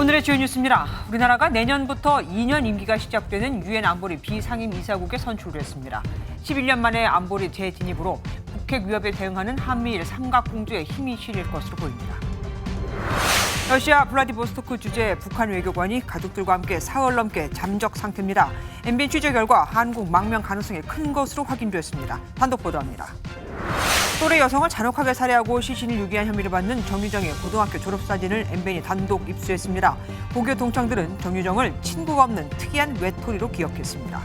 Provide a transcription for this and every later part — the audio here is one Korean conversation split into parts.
오늘의 주요 뉴스입니다. 우리나라가 내년부터 2년 임기가 시작되는 유엔 안보리 비상임 이사국에 선출을 했습니다. 11년 만에 안보리 재진입으로 북핵 위협에 대응하는 한미일 삼각공조에 힘이 실릴 것으로 보입니다. 러시아 블라디보스토크 주재 북한 외교관이 가족들과 함께 사흘 넘게 잠적 상태입니다. MBN 취재 결과 한국 망명 가능성이 큰 것으로 확인됐습니다. 단독 보도합니다. 또래 여성을 잔혹하게 살해하고 시신을 유기한 혐의를 받는 정유정의 고등학교 졸업사진을 MBN이 단독 입수했습니다. 고교 동창들은 정유정을 친구가 없는 특이한 외톨이로 기억했습니다.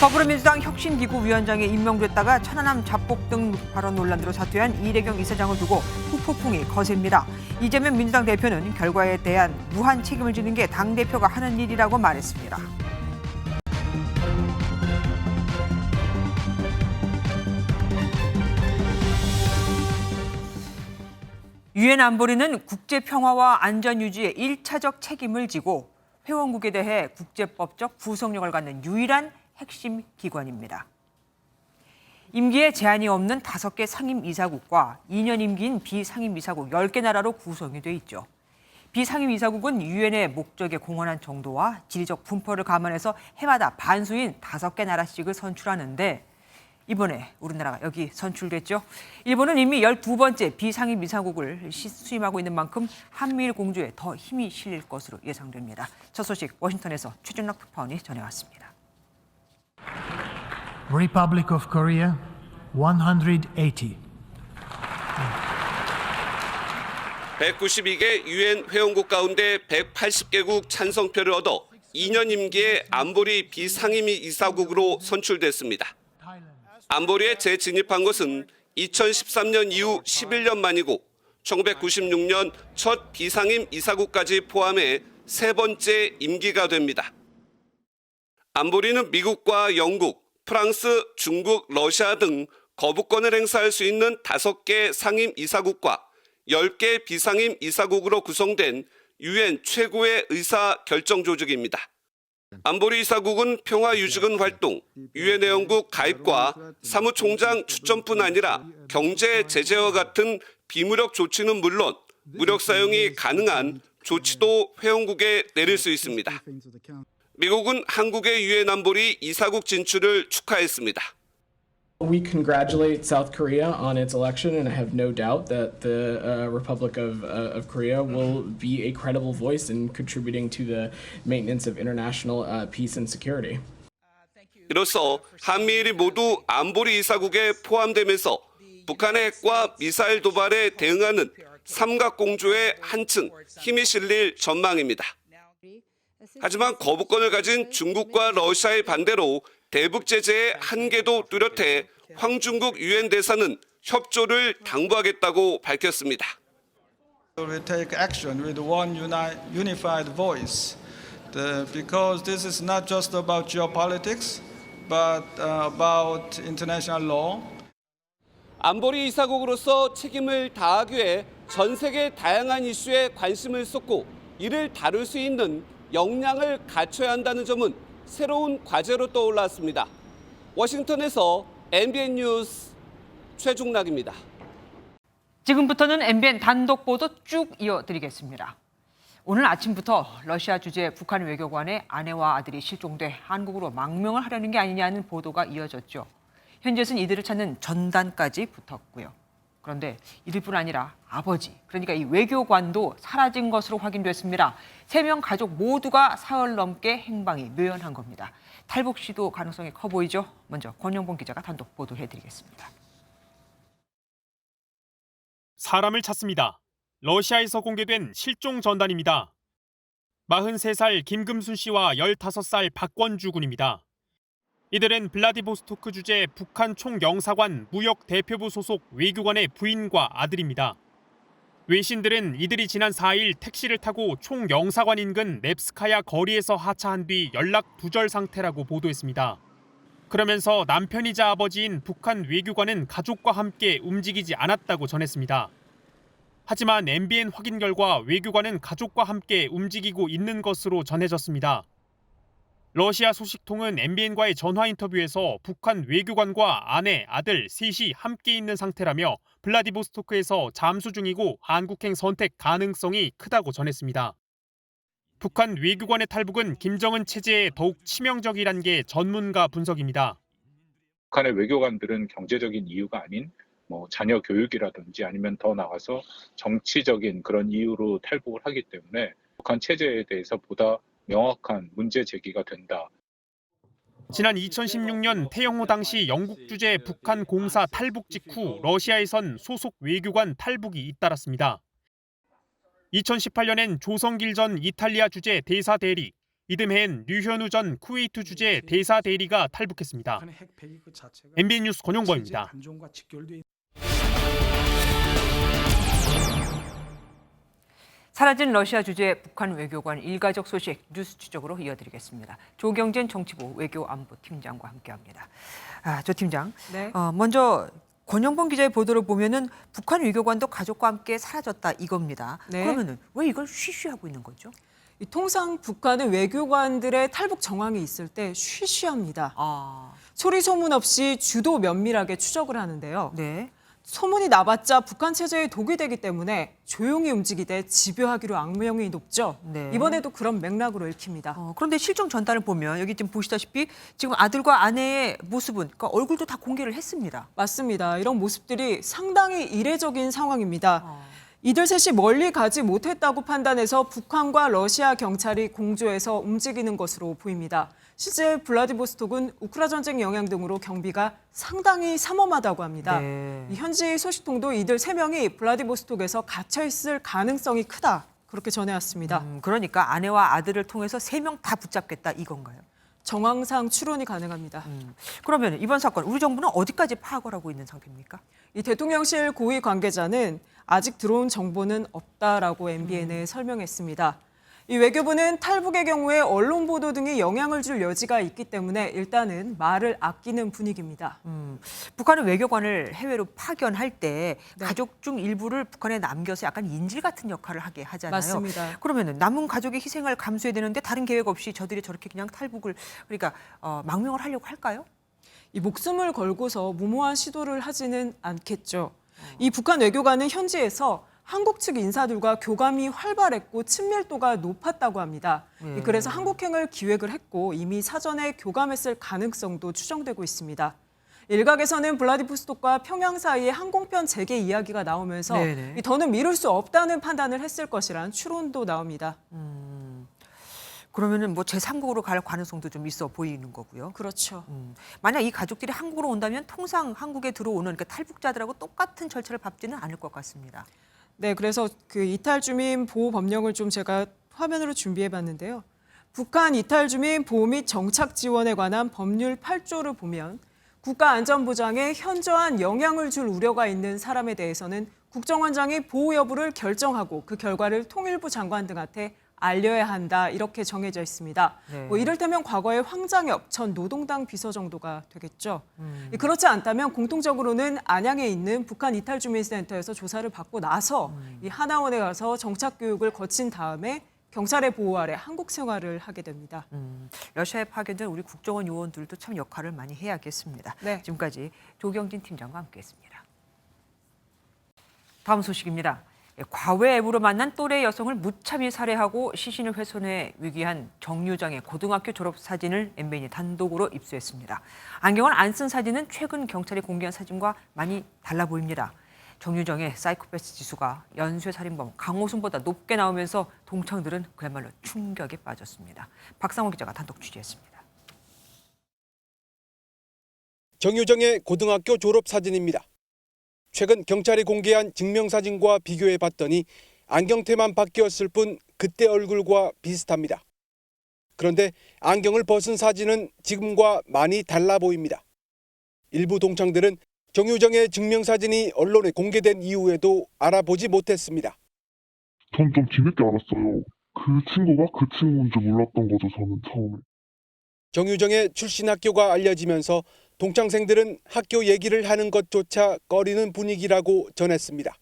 더불어민주당 혁신기구 위원장에 임명됐다가 천안함 자폭 등 발언 논란으로 사퇴한 이래경 이사장을 두고 후폭풍이 거셉니다. 이재명 민주당 대표는 결과에 대한 무한 책임을 지는 게 당대표가 하는 일이라고 말했습니다. 유엔 안보리는 국제 평화와 안전 유지에 1차적 책임을 지고 회원국에 대해 국제법적 구속력을 갖는 유일한 핵심 기관입니다. 임기에 제한이 없는 5개 상임 이사국과 2년 임기인 비상임 이사국 10개 나라로 구성이 돼 있죠. 비상임 이사국은 유엔의 목적에 공헌한 정도와 지리적 분포를 감안해서 해마다 반수인 5개 나라씩을 선출하는데 이번에 우리나라가 여기 선출됐죠. 일본은 이미 12번째 비상임 이사국을 수임하고 있는 만큼 한미일 공조에 더 힘이 실릴 것으로 예상됩니다. 첫 소식 워싱턴에서 최준락 특파원이 전해왔습니다. Republic of Korea 180. 192개 유엔 회원국 가운데 180개국 찬성표를 얻어 2년 임기의 안보리 비상임 이사국으로 선출됐습니다. 안보리에 재진입한 것은 2013년 이후 11년 만이고 1996년 첫 비상임 이사국까지 포함해 3번째 임기가 됩니다. 안보리는 미국과 영국, 프랑스, 중국, 러시아 등 거부권을 행사할 수 있는 5개 상임 이사국과 10개 비상임 이사국으로 구성된 유엔 최고의 의사 결정 조직입니다. 안보리 이사국은 평화유지군 활동, 유엔 회원국 가입과 사무총장 추천뿐 아니라 경제 제재와 같은 비무력 조치는 물론 무력 사용이 가능한 조치도 회원국에 내릴 수 있습니다. 미국은 한국의 유엔 안보리 이사국 진출을 축하했습니다. We congratulate South Korea on its election, and I have no doubt that the Republic of Korea will be a credible voice in contributing to the maintenance of international peace and security. 이로써 한미일이 모두 안보리 이사국에 포함되면서 북한의 핵과 미사일 도발에 대응하는 삼각공조에 한층 힘이 실릴 전망입니다. 하지만 거부권을 가진 중국과 러시아의 반대로 대북 제재의 한계도 뚜렷해 황중국 유엔 대사는 협조를 당부하겠다고 밝혔습니다. We take action with one unified voice, because this is not just about geopolitics, but about international law. 안보리 이사국으로서 책임을 다하기 위해 전 세계 다양한 이슈에 관심을 쏟고 이를 다룰 수 있는 역량을 갖춰야 한다는 점은 새로운 과제로 떠올랐습니다. 워싱턴에서 MBN 뉴스 최중락입니다. 지금부터는 MBN 단독 보도 쭉 이어드리겠습니다. 오늘 아침부터 러시아 주재 북한 외교관의 아내와 아들이 실종돼 한국으로 망명을 하려는 게 아니냐는 보도가 이어졌죠. 현지에서는 이들을 찾는 전단까지 붙었고요. 그런데 이들뿐 아니라 아버지, 그러니까 이 외교관도 사라진 것으로 확인됐습니다. 3명 가족 모두가 사흘 넘게 행방이 묘연한 겁니다. 탈북 시도 가능성이 커 보이죠. 먼저 권영봉 기자가 단독 보도해드리겠습니다. 사람을 찾습니다. 러시아에서 공개된 실종 전단입니다. 43살 김금순 씨와 15살 박권주 군입니다. 이들은 블라디보스토크 주재 북한 총영사관 무역 대표부 소속 외교관의 부인과 아들입니다. 외신들은 이들이 지난 4일 택시를 타고 총영사관 인근 넵스카야 거리에서 하차한 뒤 연락 두절 상태라고 보도했습니다. 그러면서 남편이자 아버지인 북한 외교관은 가족과 함께 움직이지 않았다고 전했습니다. 하지만 MBN 확인 결과 외교관은 가족과 함께 움직이고 있는 것으로 전해졌습니다. 러시아 소식통은 MBN과의 전화 인터뷰에서 북한 외교관과 아내, 아들 셋이 함께 있는 상태라며 블라디보스토크에서 잠수 중이고 한국행 선택 가능성이 크다고 전했습니다. 북한 외교관의 탈북은 김정은 체제에 더욱 치명적이란 게 전문가 분석입니다. 북한의 외교관들은 경제적인 이유가 아닌 자녀 교육이라든지 아니면 더 나아가서 정치적인 그런 이유로 탈북을 하기 때문에 북한 체제에 대해서 보다 명확한 문제 제기가 된다. 지난 2016년 태영호 당시 영국 주재 북한 공사 탈북 직후 러시아에선 소속 외교관 탈북이 잇따랐습니다. 2018년엔 조성길 전 이탈리아 주재 대사 대리, 이듬해엔 류현우 전 쿠웨이트 주재 대사 대리가 탈북했습니다. MBN 뉴스 권용범입니다. 사라진 러시아 주재 북한 외교관 일가족 소식 뉴스 추적으로 이어드리겠습니다. 조경진 정치부 외교안보팀장과 함께합니다. 조 팀장, 네. 먼저 권영범 기자의 보도를 보면은 북한 외교관도 가족과 함께 사라졌다 이겁니다. 네. 그러면은 왜 이걸 쉬쉬하고 있는 거죠? 통상 북한은 외교관들의 탈북 정황이 있을 때 쉬쉬합니다. 소리 소문 없이 주도 면밀하게 추적을 하는데요. 네. 소문이 나봤자 북한 체제에 독이 되기 때문에 조용히 움직이되 집요하기로 악명이 높죠. 네. 이번에도 그런 맥락으로 읽힙니다. 그런데 실종 전단을 보면 여기 지금 보시다시피 지금 아들과 아내의 모습은 그러니까 얼굴도 다 공개를 했습니다. 맞습니다. 이런 모습들이 상당히 이례적인 상황입니다. 이들 셋이 멀리 가지 못했다고 판단해서 북한과 러시아 경찰이 공조해서 움직이는 것으로 보입니다. 실제 블라디보스톡은 우크라 전쟁 영향 등으로 경비가 상당히 삼엄하다고 합니다. 네. 이 현지 소식통도 이들 3명이 블라디보스톡에서 gat혀 있을 가능성이 크다. 그렇게 전해왔습니다. 그러니까 아내와 아들을 통해서 3명 다 붙잡겠다 이건가요? 정황상 추론이 가능합니다. 그러면 이번 사건 우리 정부는 어디까지 파악을 하고 있는 상태입니까? 이 대통령실 고위 관계자는 아직 들어온 정보는 없다라고 MBN에 설명했습니다. 이 외교부는 탈북의 경우에 언론 보도 등이 영향을 줄 여지가 있기 때문에 일단은 말을 아끼는 분위기입니다. 북한은 외교관을 해외로 파견할 때 네. 가족 중 일부를 북한에 남겨서 약간 인질 같은 역할을 하게 하잖아요. 맞습니다. 그러면 남은 가족의 희생을 감수해야 되는데 다른 계획 없이 저들이 저렇게 그냥 탈북을 그러니까 망명을 하려고 할까요? 이 목숨을 걸고서 무모한 시도를 하지는 않겠죠. 이 북한 외교관은 현지에서 한국 측 인사들과 교감이 활발했고 친밀도가 높았다고 합니다. 그래서 한국행을 기획을 했고 이미 사전에 교감했을 가능성도 추정되고 있습니다. 일각에서는 블라디보스톡과 평양 사이에 항공편 재개 이야기가 나오면서 네네. 더는 미룰 수 없다는 판단을 했을 것이라는 추론도 나옵니다. 그러면은 뭐 제3국으로 갈 가능성도 좀 있어 보이는 거고요. 그렇죠. 만약 이 가족들이 한국으로 온다면 통상 한국에 들어오는 그러니까 탈북자들하고 똑같은 절차를 밟지는 않을 것 같습니다. 네, 그래서 그 이탈 주민 보호 법령을 좀 제가 화면으로 준비해 봤는데요. 북한 이탈 주민 보호 및 정착 지원에 관한 법률 8조를 보면 국가안전보장에 현저한 영향을 줄 우려가 있는 사람에 대해서는 국정원장이 보호 여부를 결정하고 그 결과를 통일부 장관 등한테 알려야 한다 이렇게 정해져 있습니다. 네. 뭐 이를테면 과거의 황장엽 전 노동당 비서 정도가 되겠죠. 그렇지 않다면 공통적으로는 안양에 있는 북한 이탈주민센터에서 조사를 받고 나서 이 하나원에 가서 정착 교육을 거친 다음에 경찰의 보호 아래 한국 생활을 하게 됩니다. 러시아에 파견된 우리 국정원 요원들도 참 역할을 많이 해야겠습니다. 네. 지금까지 조경진 팀장과 함께했습니다. 다음 소식입니다. 과외 앱으로 만난 또래 여성을 무참히 살해하고 시신을 훼손해 위기한 정유정의 고등학교 졸업 사진을 MBN이 단독으로 입수했습니다. 안경을 안 쓴 사진은 최근 경찰이 공개한 사진과 많이 달라 보입니다. 정유정의 사이코패스 지수가 연쇄살인범 강호순보다 높게 나오면서 동창들은 그야말로 충격에 빠졌습니다. 박상호 기자가 단독 취재했습니다. 정유정의 고등학교 졸업 사진입니다. 최근 경찰이 공개한 증명사진과 비교해 봤더니 안경테만 바뀌었을 뿐 그때 얼굴과 비슷합니다. 그런데 안경을 벗은 사진은 지금과 많이 달라 보입니다. 일부 동창들은 정유정의 증명사진이 언론에 공개된 이후에도 알아보지 못했습니다. 전 좀 뒤늦게 알았어요. 그 친구가 그 친구인 줄 몰랐던 거죠, 저는 처음에. 정유정의 출신 학교가 알려지면서 동창생들은 학교 얘기를 하는 것조차 꺼리는 분위기라고 전했습니다.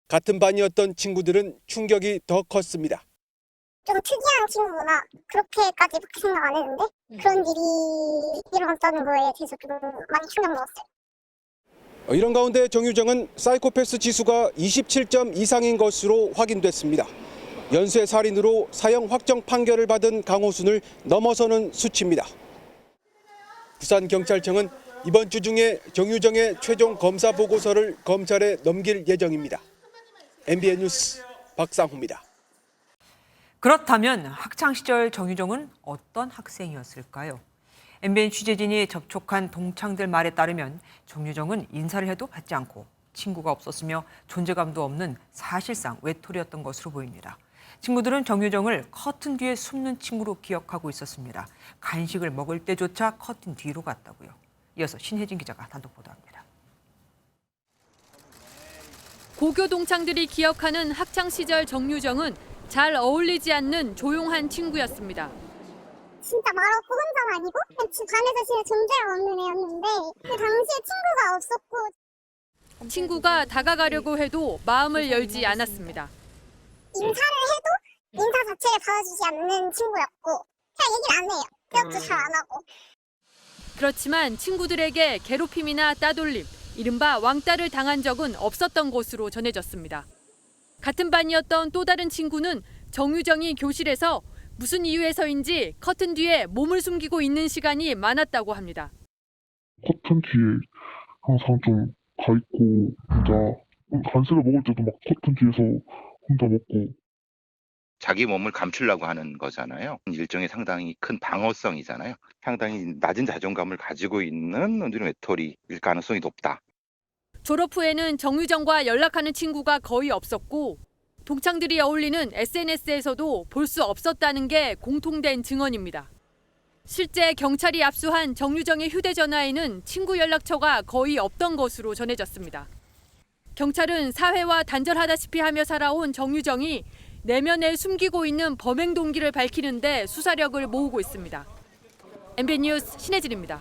같은 반이었던 친구들은 충격이 더 컸습니다. 좀 특이한 친구구나. 그렇게까지 생각 안 했는데 그런 일이 일어났다는 거에 대해서 좀 많이 충격 먹었어요. 이런 가운데 정유정은 사이코패스 지수가 27점 이상인 것으로 확인됐습니다. 연쇄살인으로 사형 확정 판결을 받은 강호순을 넘어서는 수치입니다. 부산경찰청은 이번 주 중에 정유정의 최종 검사 보고서를 검찰에 넘길 예정입니다. MBN 뉴스 박상호입니다. 그렇다면 학창시절 정유정은 어떤 학생이었을까요? MBN 취재진이 접촉한 동창들 말에 따르면 정유정은 인사를 해도 받지 않고 친구가 없었으며 존재감도 없는 사실상 외톨이였던 것으로 보입니다. 친구들은 정유정을 커튼 뒤에 숨는 친구로 기억하고 있었습니다. 간식을 먹을 때조차 커튼 뒤로 갔다고요. 이어서 신혜진 기자가 단독 보도합니다. 고교 동창들이 기억하는 학창시절 정유정은 잘 어울리지 않는 조용한 친구였습니다. 진짜 말없고 혼자 다니고 그냥 반에서 진짜 존재가 없는 애였는데 그 당시에 친구가 없었고 친구가 다가가려고 해도 마음을 열지 않았습니다. 인사를 해도 인사 자체를 받아주지 않는 친구였고 그냥 얘기를 안 해요. 대답도 잘 안 하고. 그렇지만 친구들에게 괴롭힘이나 따돌림, 이른바 왕따를 당한 적은 없었던 것으로 전해졌습니다. 같은 반이었던 또 다른 친구는 정유정이 교실에서 무슨 이유에서인지 커튼 뒤에 몸을 숨기고 있는 시간이 많았다고 합니다. 커튼 뒤에 항상 좀 가 있고 혼자 간식을 먹을 때도 막 커튼 뒤에서 혼자 먹고. 자기 몸을 감추려고 하는 거잖아요. 일종의 상당히 큰 방어성이잖아요. 상당히 낮은 자존감을 가지고 있는 외톨이일 가능성이 높다. 졸업 후에는 정유정과 연락하는 친구가 거의 없었고 동창들이 어울리는 SNS에서도 볼 수 없었다는 게 공통된 증언입니다. 실제 경찰이 압수한 정유정의 휴대전화에는 친구 연락처가 거의 없던 것으로 전해졌습니다. 경찰은 사회와 단절하다시피 하며 살아온 정유정이 내면에 숨기고 있는 범행 동기를 밝히는 데 수사력을 모으고 있습니다. MBN 뉴스 신혜진입니다.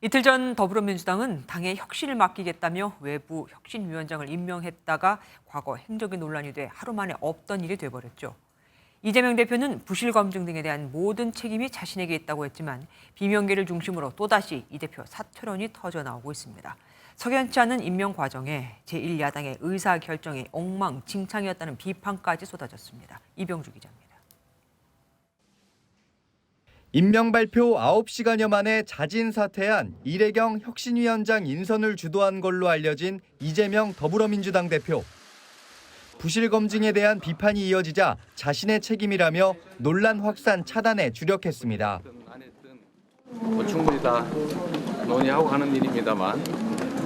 이틀 전 더불어민주당은 당의 혁신을 맡기겠다며 외부 혁신위원장을 임명했다가 과거 행적이 논란이 돼 하루 만에 없던 일이 돼버렸죠. 이재명 대표는 부실 검증 등에 대한 모든 책임이 자신에게 있다고 했지만 비명계를 중심으로 또다시 이 대표 사퇴론이 터져나오고 있습니다. 석연치 않은 임명 과정에 제1야당의 의사결정이 엉망진창이었다는 비판까지 쏟아졌습니다. 이병주 기자입니다. 임명 발표 9시간여 만에 자진 사퇴한 이래경 혁신위원장 인선을 주도한 걸로 알려진 이재명 더불어민주당 대표. 부실 검증에 대한 비판이 이어지자 자신의 책임이라며 논란 확산 차단에 주력했습니다. 충분히 다 논의하고 하는 일입니다만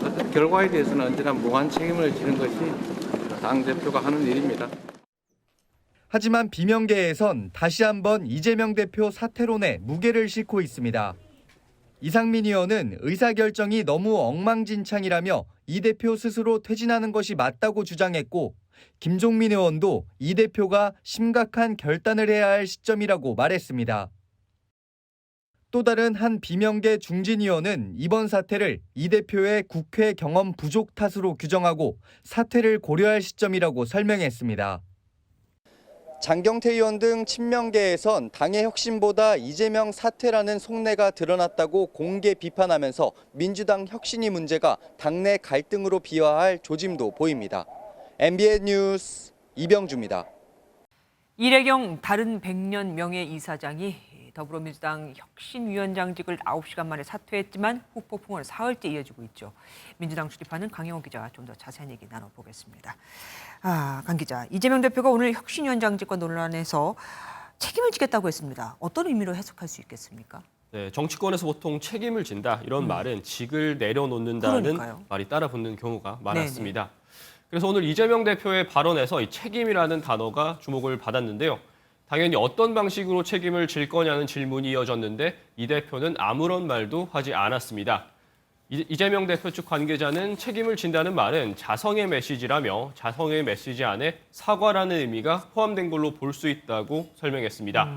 어떤 결과에 대해서는 언제나 무한 책임을 지는 것이 당대표가 하는 일입니다. 하지만 비명계에선 다시 한번 이재명 대표 사퇴론에 무게를 싣고 있습니다. 이상민 의원은 의사결정이 너무 엉망진창이라며 이 대표 스스로 퇴진하는 것이 맞다고 주장했고 김종민 의원도 이 대표가 심각한 결단을 해야 할 시점이라고 말했습니다. 또 다른 한 비명계 중진 의원은 이번 사태를 이 대표의 국회 경험 부족 탓으로 규정하고 사퇴를 고려할 시점이라고 설명했습니다. 장경태 의원 등 친명계에선 당의 혁신보다 이재명 사퇴라는 속내가 드러났다고 공개 비판하면서 민주당 혁신이 문제가 당내 갈등으로 비화할 조짐도 보입니다. MBN 뉴스 이병주입니다. 이래경 다른 100년 명예이사장이 더불어민주당 혁신위원장직을 9시간 만에 사퇴했지만 후폭풍은 사흘째 이어지고 있죠. 민주당 출입하는 강영호 기자와 좀 더 자세한 얘기 나눠보겠습니다. 강 기자, 이재명 대표가 오늘 혁신위원장직과 논란에서 책임을 지겠다고 했습니다. 어떤 의미로 해석할 수 있겠습니까? 네, 정치권에서 보통 책임을 진다 이런 말은 직을 내려놓는다는 그러니까요. 말이 따라붙는 경우가 많았습니다. 네네. 그래서 오늘 이재명 대표의 발언에서 이 책임이라는 단어가 주목을 받았는데요. 당연히 어떤 방식으로 책임을 질 거냐는 질문이 이어졌는데 이 대표는 아무런 말도 하지 않았습니다. 이재명 대표 측 관계자는 책임을 진다는 말은 자성의 메시지라며 자성의 메시지 안에 사과라는 의미가 포함된 걸로 볼 수 있다고 설명했습니다.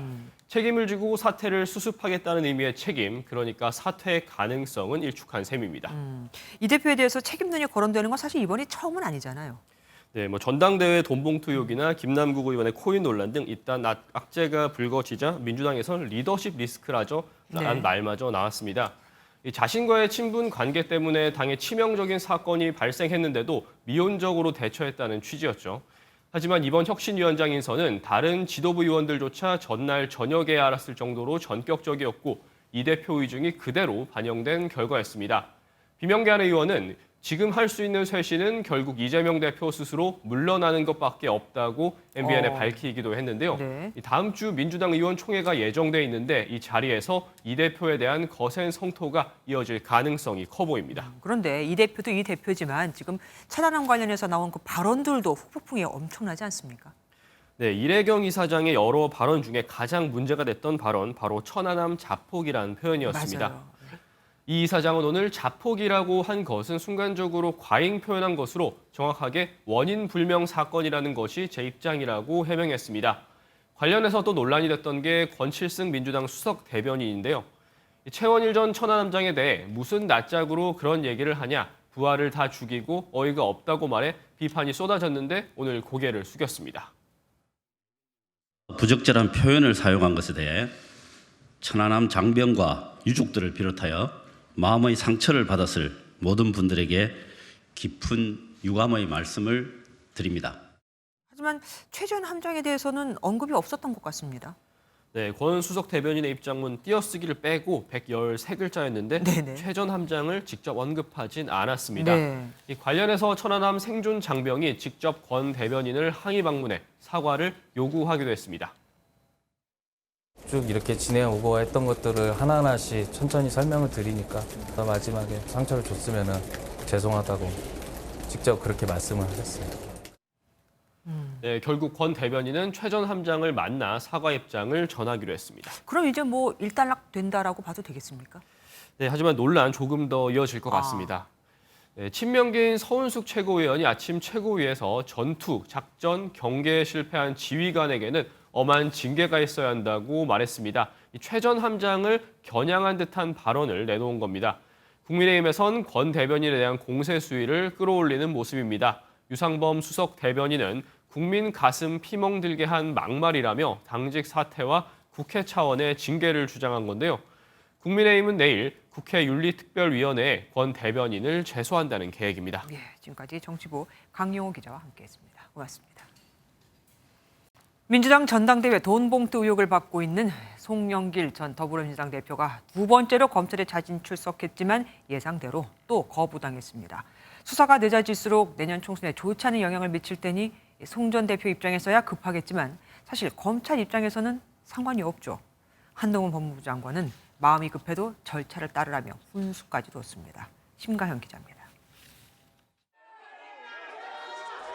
책임을 지고 사퇴를 수습하겠다는 의미의 책임, 그러니까 사퇴의 가능성은 일축한 셈입니다. 이 대표에 대해서 책임론이 거론되는 건 사실 이번이 처음은 아니잖아요. 네, 전당대회 돈봉투 의혹이나 김남국 의원의 코인 논란 등 일단 악재가 불거지자 민주당에서는 리더십 리스크라죠 라는 말마저 나왔습니다. 자신과의 친분 관계 때문에 당에 치명적인 사건이 발생했는데도 미온적으로 대처했다는 취지였죠. 하지만 이번 혁신위원장 인선은 다른 지도부 의원들조차 전날 저녁에 알았을 정도로 전격적이었고 이 대표 의중이 그대로 반영된 결과였습니다. 비명계안의 의원은 지금 할 수 있는 쇄신은 결국 이재명 대표 스스로 물러나는 것밖에 없다고 MBN에 밝히기도 했는데요. 네. 다음 주 민주당 의원총회가 예정돼 있는데 이 자리에서 이 대표에 대한 거센 성토가 이어질 가능성이 커 보입니다. 그런데 이 대표도 이 대표지만 지금 천안함 관련해서 나온 그 발언들도 후폭풍이 엄청나지 않습니까? 네, 이래경 이사장의 여러 발언 중에 가장 문제가 됐던 발언, 바로 천안함 자폭이라는 표현이었습니다. 맞아요. 이 이사장은 오늘 자폭이라고 한 것은 순간적으로 과잉 표현한 것으로 정확하게 원인 불명 사건이라는 것이 제 입장이라고 해명했습니다. 관련해서 또 논란이 됐던 게 권칠승 민주당 수석 대변인인데요. 최원일 전 천안함장에 대해 무슨 낯짝으로 그런 얘기를 하냐, 부하를 다 죽이고 어이가 없다고 말해 비판이 쏟아졌는데 오늘 고개를 숙였습니다. 부적절한 표현을 사용한 것에 대해 천안함 장병과 유족들을 비롯하여 마음의 상처를 받았을 모든 분들에게 깊은 유감의 말씀을 드립니다. 하지만 최 전 함장에 대해서는 언급이 없었던 것 같습니다. 네, 권 수석 대변인의 입장문 띄어쓰기를 빼고 113글자였는데 네네. 최 전 함장을 직접 언급하진 않았습니다. 네. 이 관련해서 천안함 생존 장병이 직접 권 대변인을 항의 방문해 사과를 요구하기도 했습니다. 쭉 이렇게 지내오고 했던 것들을 하나하나씩 천천히 설명을 드리니까 마지막에 상처를 줬으면 죄송하다고 직접 그렇게 말씀을 하셨어요. 네, 결국 권 대변인은 최 전 함장을 만나 사과 입장을 전하기로 했습니다. 그럼 이제 뭐 일단락 된다라고 봐도 되겠습니까? 네, 하지만 논란 조금 더 이어질 것 같습니다. 네, 친명계인 서은숙 최고위원이 아침 최고위에서 전투, 작전, 경계에 실패한 지휘관에게는 엄한 징계가 있어야 한다고 말했습니다. 최 전 함장을 겨냥한 듯한 발언을 내놓은 겁니다. 국민의힘에선 권 대변인에 대한 공세 수위를 끌어올리는 모습입니다. 유상범 수석 대변인은 국민 가슴 피멍들게 한 막말이라며 당직 사퇴와 국회 차원의 징계를 주장한 건데요. 국민의힘은 내일 국회 윤리특별위원회에 권 대변인을 제소한다는 계획입니다. 예, 지금까지 정치부 강용호 기자와 함께했습니다. 고맙습니다. 민주당 전당대회 돈 봉투 의혹을 받고 있는 송영길 전 더불어민주당 대표가 두 번째로 검찰에 자진 출석했지만 예상대로 또 거부당했습니다. 수사가 늦어질수록 내년 총선에 좋지 않은 영향을 미칠 테니 송 전 대표 입장에서야 급하겠지만 사실 검찰 입장에서는 상관이 없죠. 한동훈 법무부 장관은 마음이 급해도 절차를 따르라며 훈수까지 뒀습니다. 심가현 기자입니다.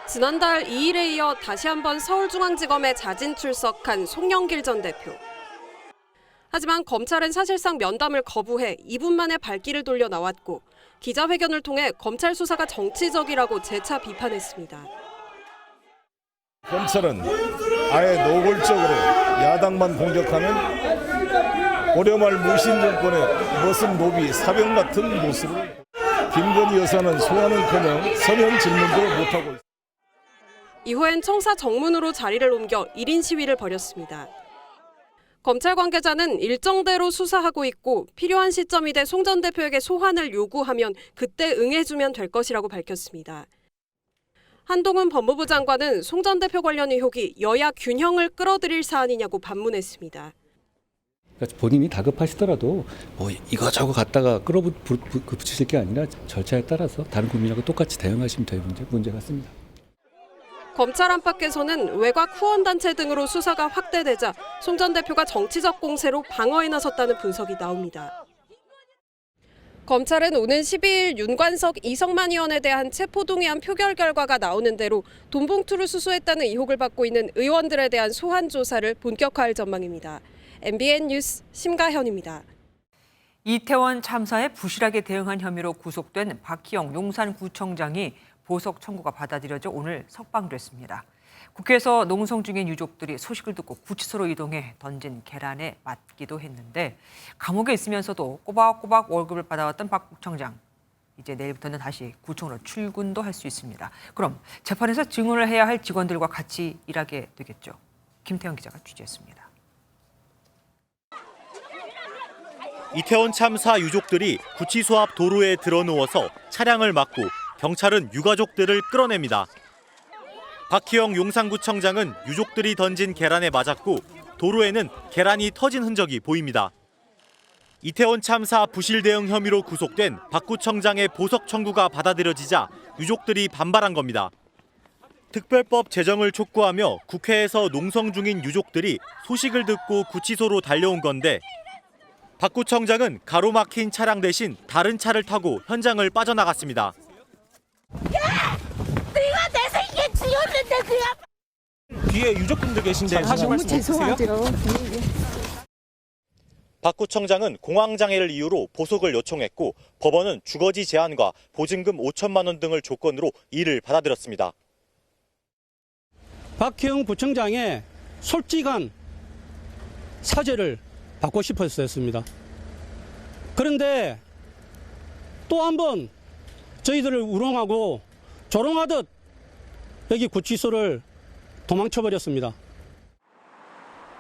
지난달 2일에 이어 다시 한번 서울중앙지검에 자진 출석한 송영길 전 대표. 하지만 검찰은 사실상 면담을 거부해 2분 만에 발길을 돌려 나왔고 기자회견을 통해 검찰 수사가 정치적이라고 재차 비판했습니다. 검찰은 아예 노골적으로 야당만 공격하는 고려말 무신 정권의 머슴 노비 사병 같은 모습을 김건희 여사는 소환은커녕 서면 질문도 못하고 있습니다. 이후엔 청사 정문으로 자리를 옮겨 1인 시위를 벌였습니다. 검찰 관계자는 일정대로 수사하고 있고 필요한 시점이 돼 송 전 대표에게 소환을 요구하면 그때 응해주면 될 것이라고 밝혔습니다. 한동훈 법무부 장관은 송 전 대표 관련 의혹이 여야 균형을 끌어들일 사안이냐고 반문했습니다. 그러니까 본인이 다급하시더라도 뭐 이거저거 갖다가 끌어붙이실 게 아니라 절차에 따라서 다른 국민하고 똑같이 대응하시면 될 문제 같습니다. 검찰 안팎에서는 외곽 후원단체 등으로 수사가 확대되자 송 전 대표가 정치적 공세로 방어에 나섰다는 분석이 나옵니다. 검찰은 오는 12일 윤관석, 이성만 의원에 대한 체포동의안 표결 결과가 나오는 대로 돈 봉투를 수수했다는 의혹을 받고 있는 의원들에 대한 소환 조사를 본격화할 전망입니다. MBN 뉴스 심가현입니다. 이태원 참사에 부실하게 대응한 혐의로 구속된 박희영 용산구청장이 보석 청구가 받아들여져 오늘 석방됐습니다. 국회에서 농성 중인 유족들이 소식을 듣고 구치소로 이동해 던진 계란에 맞기도 했는데 감옥에 있으면서도 꼬박꼬박 월급을 받아왔던 박 구청장. 이제 내일부터는 다시 구청으로 출근도 할 수 있습니다. 그럼 재판에서 증언을 해야 할 직원들과 같이 일하게 되겠죠. 김태형 기자가 취재했습니다. 이태원 참사 유족들이 구치소 앞 도로에 드러누워서 차량을 막고 경찰은 유가족들을 끌어냅니다. 박희영 용산구청장은 유족들이 던진 계란에 맞았고 도로에는 계란이 터진 흔적이 보입니다. 이태원 참사 부실 대응 혐의로 구속된 박 구청장의 보석 청구가 받아들여지자 유족들이 반발한 겁니다. 특별법 제정을 촉구하며 국회에서 농성 중인 유족들이 소식을 듣고 구치소로 달려온 건데 박 구청장은 가로막힌 차량 대신 다른 차를 타고 현장을 빠져나갔습니다. 내가 내 새끼 지었는데 그냥 뒤에 유족분들 계신데 하실 말씀 없으세요? 박 구청장은 공황장애를 이유로 보석을 요청했고 법원은 주거지 제한과 보증금 5천만 원 등을 조건으로 이를 받아들였습니다. 박희영 구청장의 솔직한 사죄를 받고 싶었습니다. 그런데 또 한 번 저희들을 우롱하고 조롱하듯 여기 구치소를 도망쳐버렸습니다.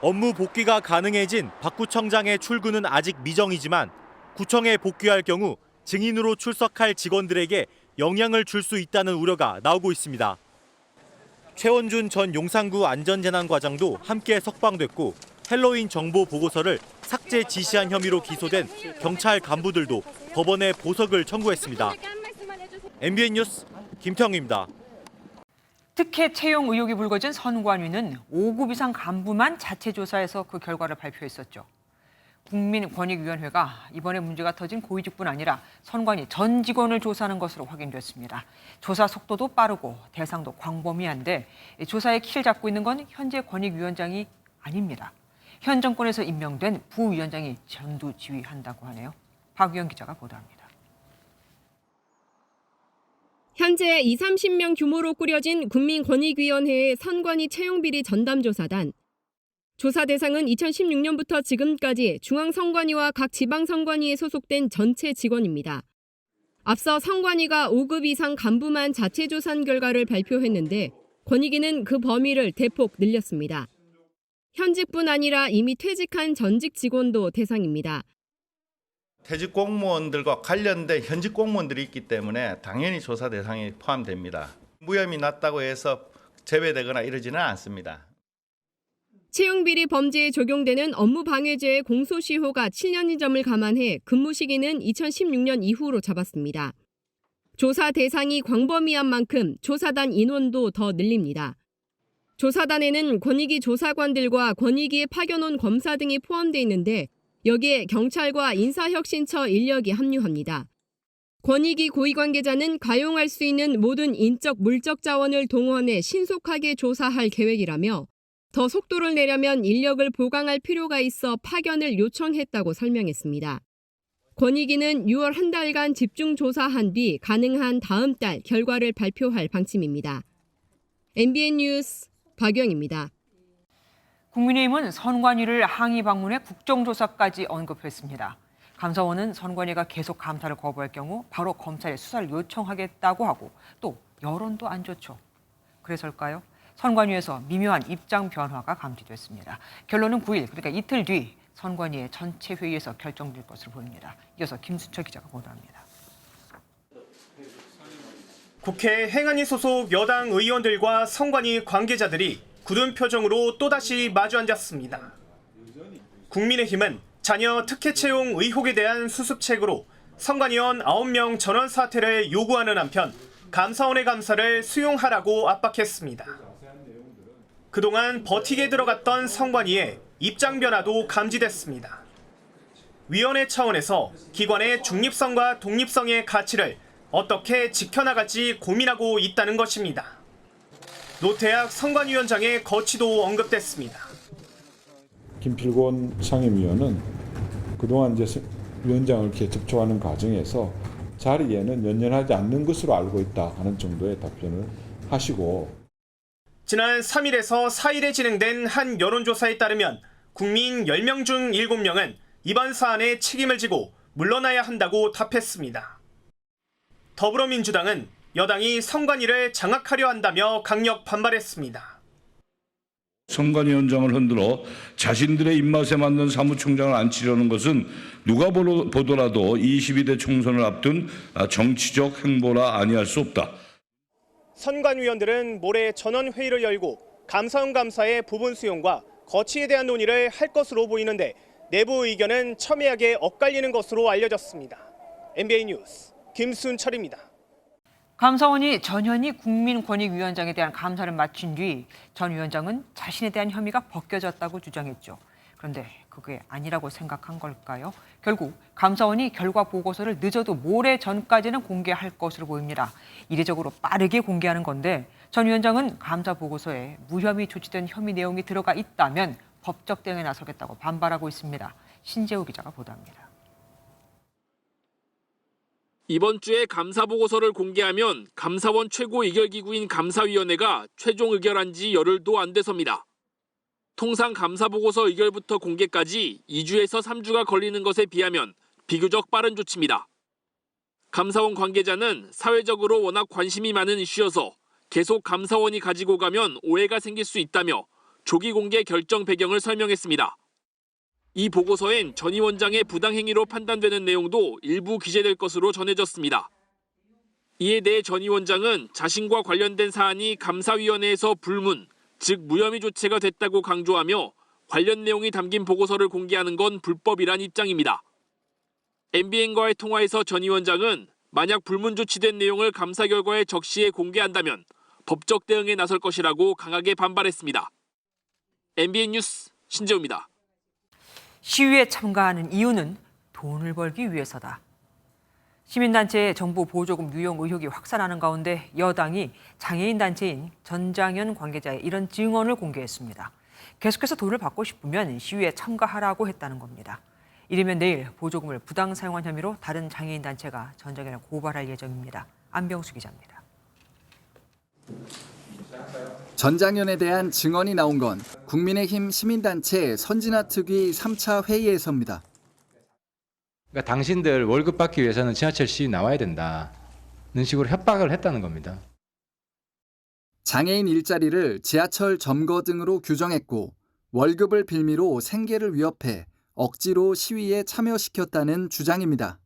업무 복귀가 가능해진 박 구청장의 출근은 아직 미정이지만 구청에 복귀할 경우 증인으로 출석할 직원들에게 영향을 줄 수 있다는 우려가 나오고 있습니다. 최원준 전 용산구 안전재난과장도 함께 석방됐고 헬로윈 정보 보고서를 삭제 지시한 혐의로 기소된 경찰 간부들도 법원에 보석을 청구했습니다. MBN 뉴스 김태형입니다. 특혜 채용 의혹이 불거진 선관위는 5급 이상 간부만 자체 조사해서 그 결과를 발표했었죠. 국민권익위원회가 이번에 문제가 터진 고위직뿐 아니라 선관위 전 직원을 조사하는 것으로 확인됐습니다. 조사 속도도 빠르고 대상도 광범위한데 조사의 키를 잡고 있는 건 현재 권익위원장이 아닙니다. 현 정권에서 임명된 부위원장이 전두지휘한다고 하네요. 박유영 기자가 보도합니다. 현재 20-30명 규모로 꾸려진 국민권익위원회의 선관위 채용비리 전담조사단. 조사 대상은 2016년부터 지금까지 중앙선관위와 각 지방선관위에 소속된 전체 직원입니다. 앞서 선관위가 5급 이상 간부만 자체 조사한 결과를 발표했는데 권익위는 그 범위를 대폭 늘렸습니다. 현직뿐 아니라 이미 퇴직한 전직 직원도 대상입니다. 퇴직 공무원들과 관련된 현직 공무원들이 있기 때문에 당연히 조사 대상에 포함됩니다. 무혐의 났다고 해서 제외되거나 이러지는 않습니다. 채용비리 범죄에 적용되는 업무방해죄의 공소시효가 7년인 점을 감안해 근무 시기는 2016년 이후로 잡았습니다. 조사 대상이 광범위한 만큼 조사단 인원도 더 늘립니다. 조사단에는 권익위 조사관들과 권익위에 파견온 검사 등이 포함되어 있는데 여기에 경찰과 인사혁신처 인력이 합류합니다. 권익위 고위관계자는 가용할 수 있는 모든 인적, 물적 자원을 동원해 신속하게 조사할 계획이라며 더 속도를 내려면 인력을 보강할 필요가 있어 파견을 요청했다고 설명했습니다. 권익위는 6월 한 달간 집중 조사한 뒤 가능한 다음 달 결과를 발표할 방침입니다. MBN 뉴스 박영입니다. 국민의힘은 선관위를 항의 방문해 국정조사까지 언급했습니다. 감사원은 선관위가 계속 감사를 거부할 경우 바로 검찰에 수사를 요청하겠다고 하고 또 여론도 안 좋죠. 그래서일까요? 선관위에서 미묘한 입장 변화가 감지됐습니다. 결론은 9일, 그러니까 이틀 뒤 선관위의 전체 회의에서 결정될 것으로 보입니다. 이어서 김수철 기자가 보도합니다. 국회 행안위 소속 여당 의원들과 선관위 관계자들이 굳은 표정으로 또다시 마주 앉았습니다. 국민의힘은 자녀 특혜 채용 의혹에 대한 수습책으로 선관위원 9명 전원 사퇴를 요구하는 한편 감사원의 감사를 수용하라고 압박했습니다. 그동안 버티게 들어갔던 선관위의 입장 변화도 감지됐습니다. 위원회 차원에서 기관의 중립성과 독립성의 가치를 어떻게 지켜나갈지 고민하고 있다는 것입니다. 노태학 선관위원장의 거취도 언급됐습니다. 김필곤 상임위원은 그동안 이제 위원장을 이렇게 접촉하는 과정에서 자리에는 연연하지 않는 것으로 알고 있다 하는 정도의 답변을 하시고 지난 3일에서 4일에 진행된 한 여론조사에 따르면 국민 10명 중 7명은 이번 사안에 책임을 지고 물러나야 한다고 답했습니다. 더불어민주당은 여당이 선관위를 장악하려 한다며 강력 반발했습니다. 선관위원장을 흔들어 자신들의 입맛에 맞는 사무총장을 앉히려는 것은 누가 보더라도 22대 총선을 앞둔 정치적 행보라 아니할 수 없다. 선관위원들은 모레 전원회의를 열고 감사원 감사의 부분 수용과 거치에 대한 논의를 할 것으로 보이는데 내부 의견은 첨예하게 엇갈리는 것으로 알려졌습니다. MBN 뉴스 김순철입니다. 감사원이 전현희 국민권익위원장에 대한 감사를 마친 뒤 전 위원장은 자신에 대한 혐의가 벗겨졌다고 주장했죠. 그런데 그게 아니라고 생각한 걸까요? 결국 감사원이 결과 보고서를 늦어도 모레 전까지는 공개할 것으로 보입니다. 이례적으로 빠르게 공개하는 건데 전 위원장은 감사 보고서에 무혐의 조치된 혐의 내용이 들어가 있다면 법적 대응에 나서겠다고 반발하고 있습니다. 신재우 기자가 보도합니다. 이번 주에 감사 보고서를 공개하면 감사원 최고 의결기구인 감사위원회가 최종 의결한 지 열흘도 안 돼섭니다. 통상 감사 보고서 의결부터 공개까지 2주에서 3주가 걸리는 것에 비하면 비교적 빠른 조치입니다. 감사원 관계자는 사회적으로 워낙 관심이 많은 이슈여서 계속 감사원이 가지고 가면 오해가 생길 수 있다며 조기 공개 결정 배경을 설명했습니다. 이 보고서엔 전 위원장의 부당행위로 판단되는 내용도 일부 기재될 것으로 전해졌습니다. 이에 대해 전 위원장은 자신과 관련된 사안이 감사위원회에서 불문, 즉 무혐의 조치가 됐다고 강조하며 관련 내용이 담긴 보고서를 공개하는 건 불법이란 입장입니다. MBN과의 통화에서 전 위원장은 만약 불문 조치된 내용을 감사 결과에 적시해 공개한다면 법적 대응에 나설 것이라고 강하게 반발했습니다. MBN 뉴스 신재우입니다. 시위에 참가하는 이유는 돈을 벌기 위해서다. 시민단체의 정부 보조금 유용 의혹이 확산하는 가운데 여당이 장애인 단체인 전장현 관계자의 이런 증언을 공개했습니다. 계속해서 돈을 받고 싶으면 시위에 참가하라고 했다는 겁니다. 이르면 내일 보조금을 부당 사용한 혐의로 다른 장애인 단체가 전장현을 고발할 예정입니다. 안병수 기자입니다. 전장현에 대한 증언이 나온 건 국민의힘 시민단체 선진화특위 3차 회의에서입니다. 그러니까 당신들 월급 받기 위해서는 지하철 시위 나와야 된다는 식으로 협박을 했다는 겁니다. 장애인 일자리를 지하철 점거 등으로 규정했고 월급을 빌미로 생계를 위협해 억지로 시위에 참여시켰다는 주장입니다.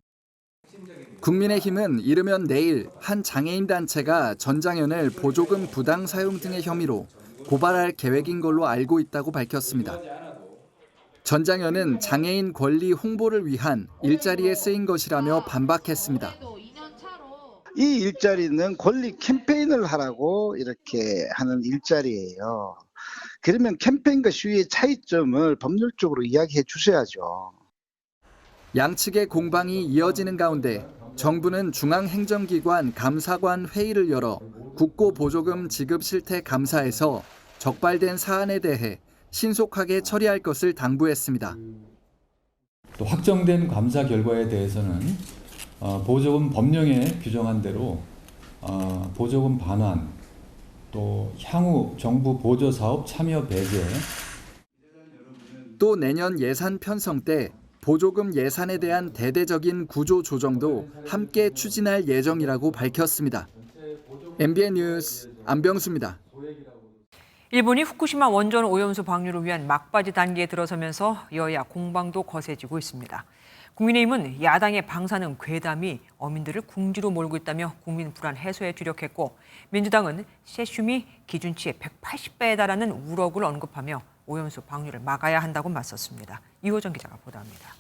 국민의힘은 이르면 내일 한 장애인 단체가 전장현을 보조금 부당 사용 등의 혐의로 고발할 계획인 걸로 알고 있다고 밝혔습니다. 전장현은 장애인 권리 홍보를 위한 일자리에 쓰인 것이라며 반박했습니다. 이 일자리는 권리 캠페인을 하라고 이렇게 하는 일자리예요. 그러면 캠페인과 시위의 차이점을 법률적으로 이야기해 주셔야죠. 양측의 공방이 이어지는 가운데 정부는 중앙행정기관 감사관 회의를 열어 국고보조금 지급 실태 감사에서 적발된 사안에 대해 신속하게 처리할 것을 당부했습니다. 또 확정된 감사 결과에 대해서는 보조금 법령에 규정한 대로 보조금 반환, 또 향후 정부 보조사업 참여 배제, 또 내년 예산 편성 때 보조금 예산에 대한 대대적인 구조 조정도 함께 추진할 예정이라고 밝혔습니다. MBN 뉴스 안병수입니다. 일본이 후쿠시마 원전 오염수 방류를 위한 막바지 단계에 들어서면서 여야 공방도 거세지고 있습니다. 국민의힘은 야당의 방사능 괴담이 어민들을 궁지로 몰고 있다며 국민 불안 해소에 주력했고 민주당은 세슘이 기준치의 180배에 달하는 우럭을 언급하며 오염수 방류를 막아야 한다고 맞섰습니다. 이호정 기자가 보도합니다.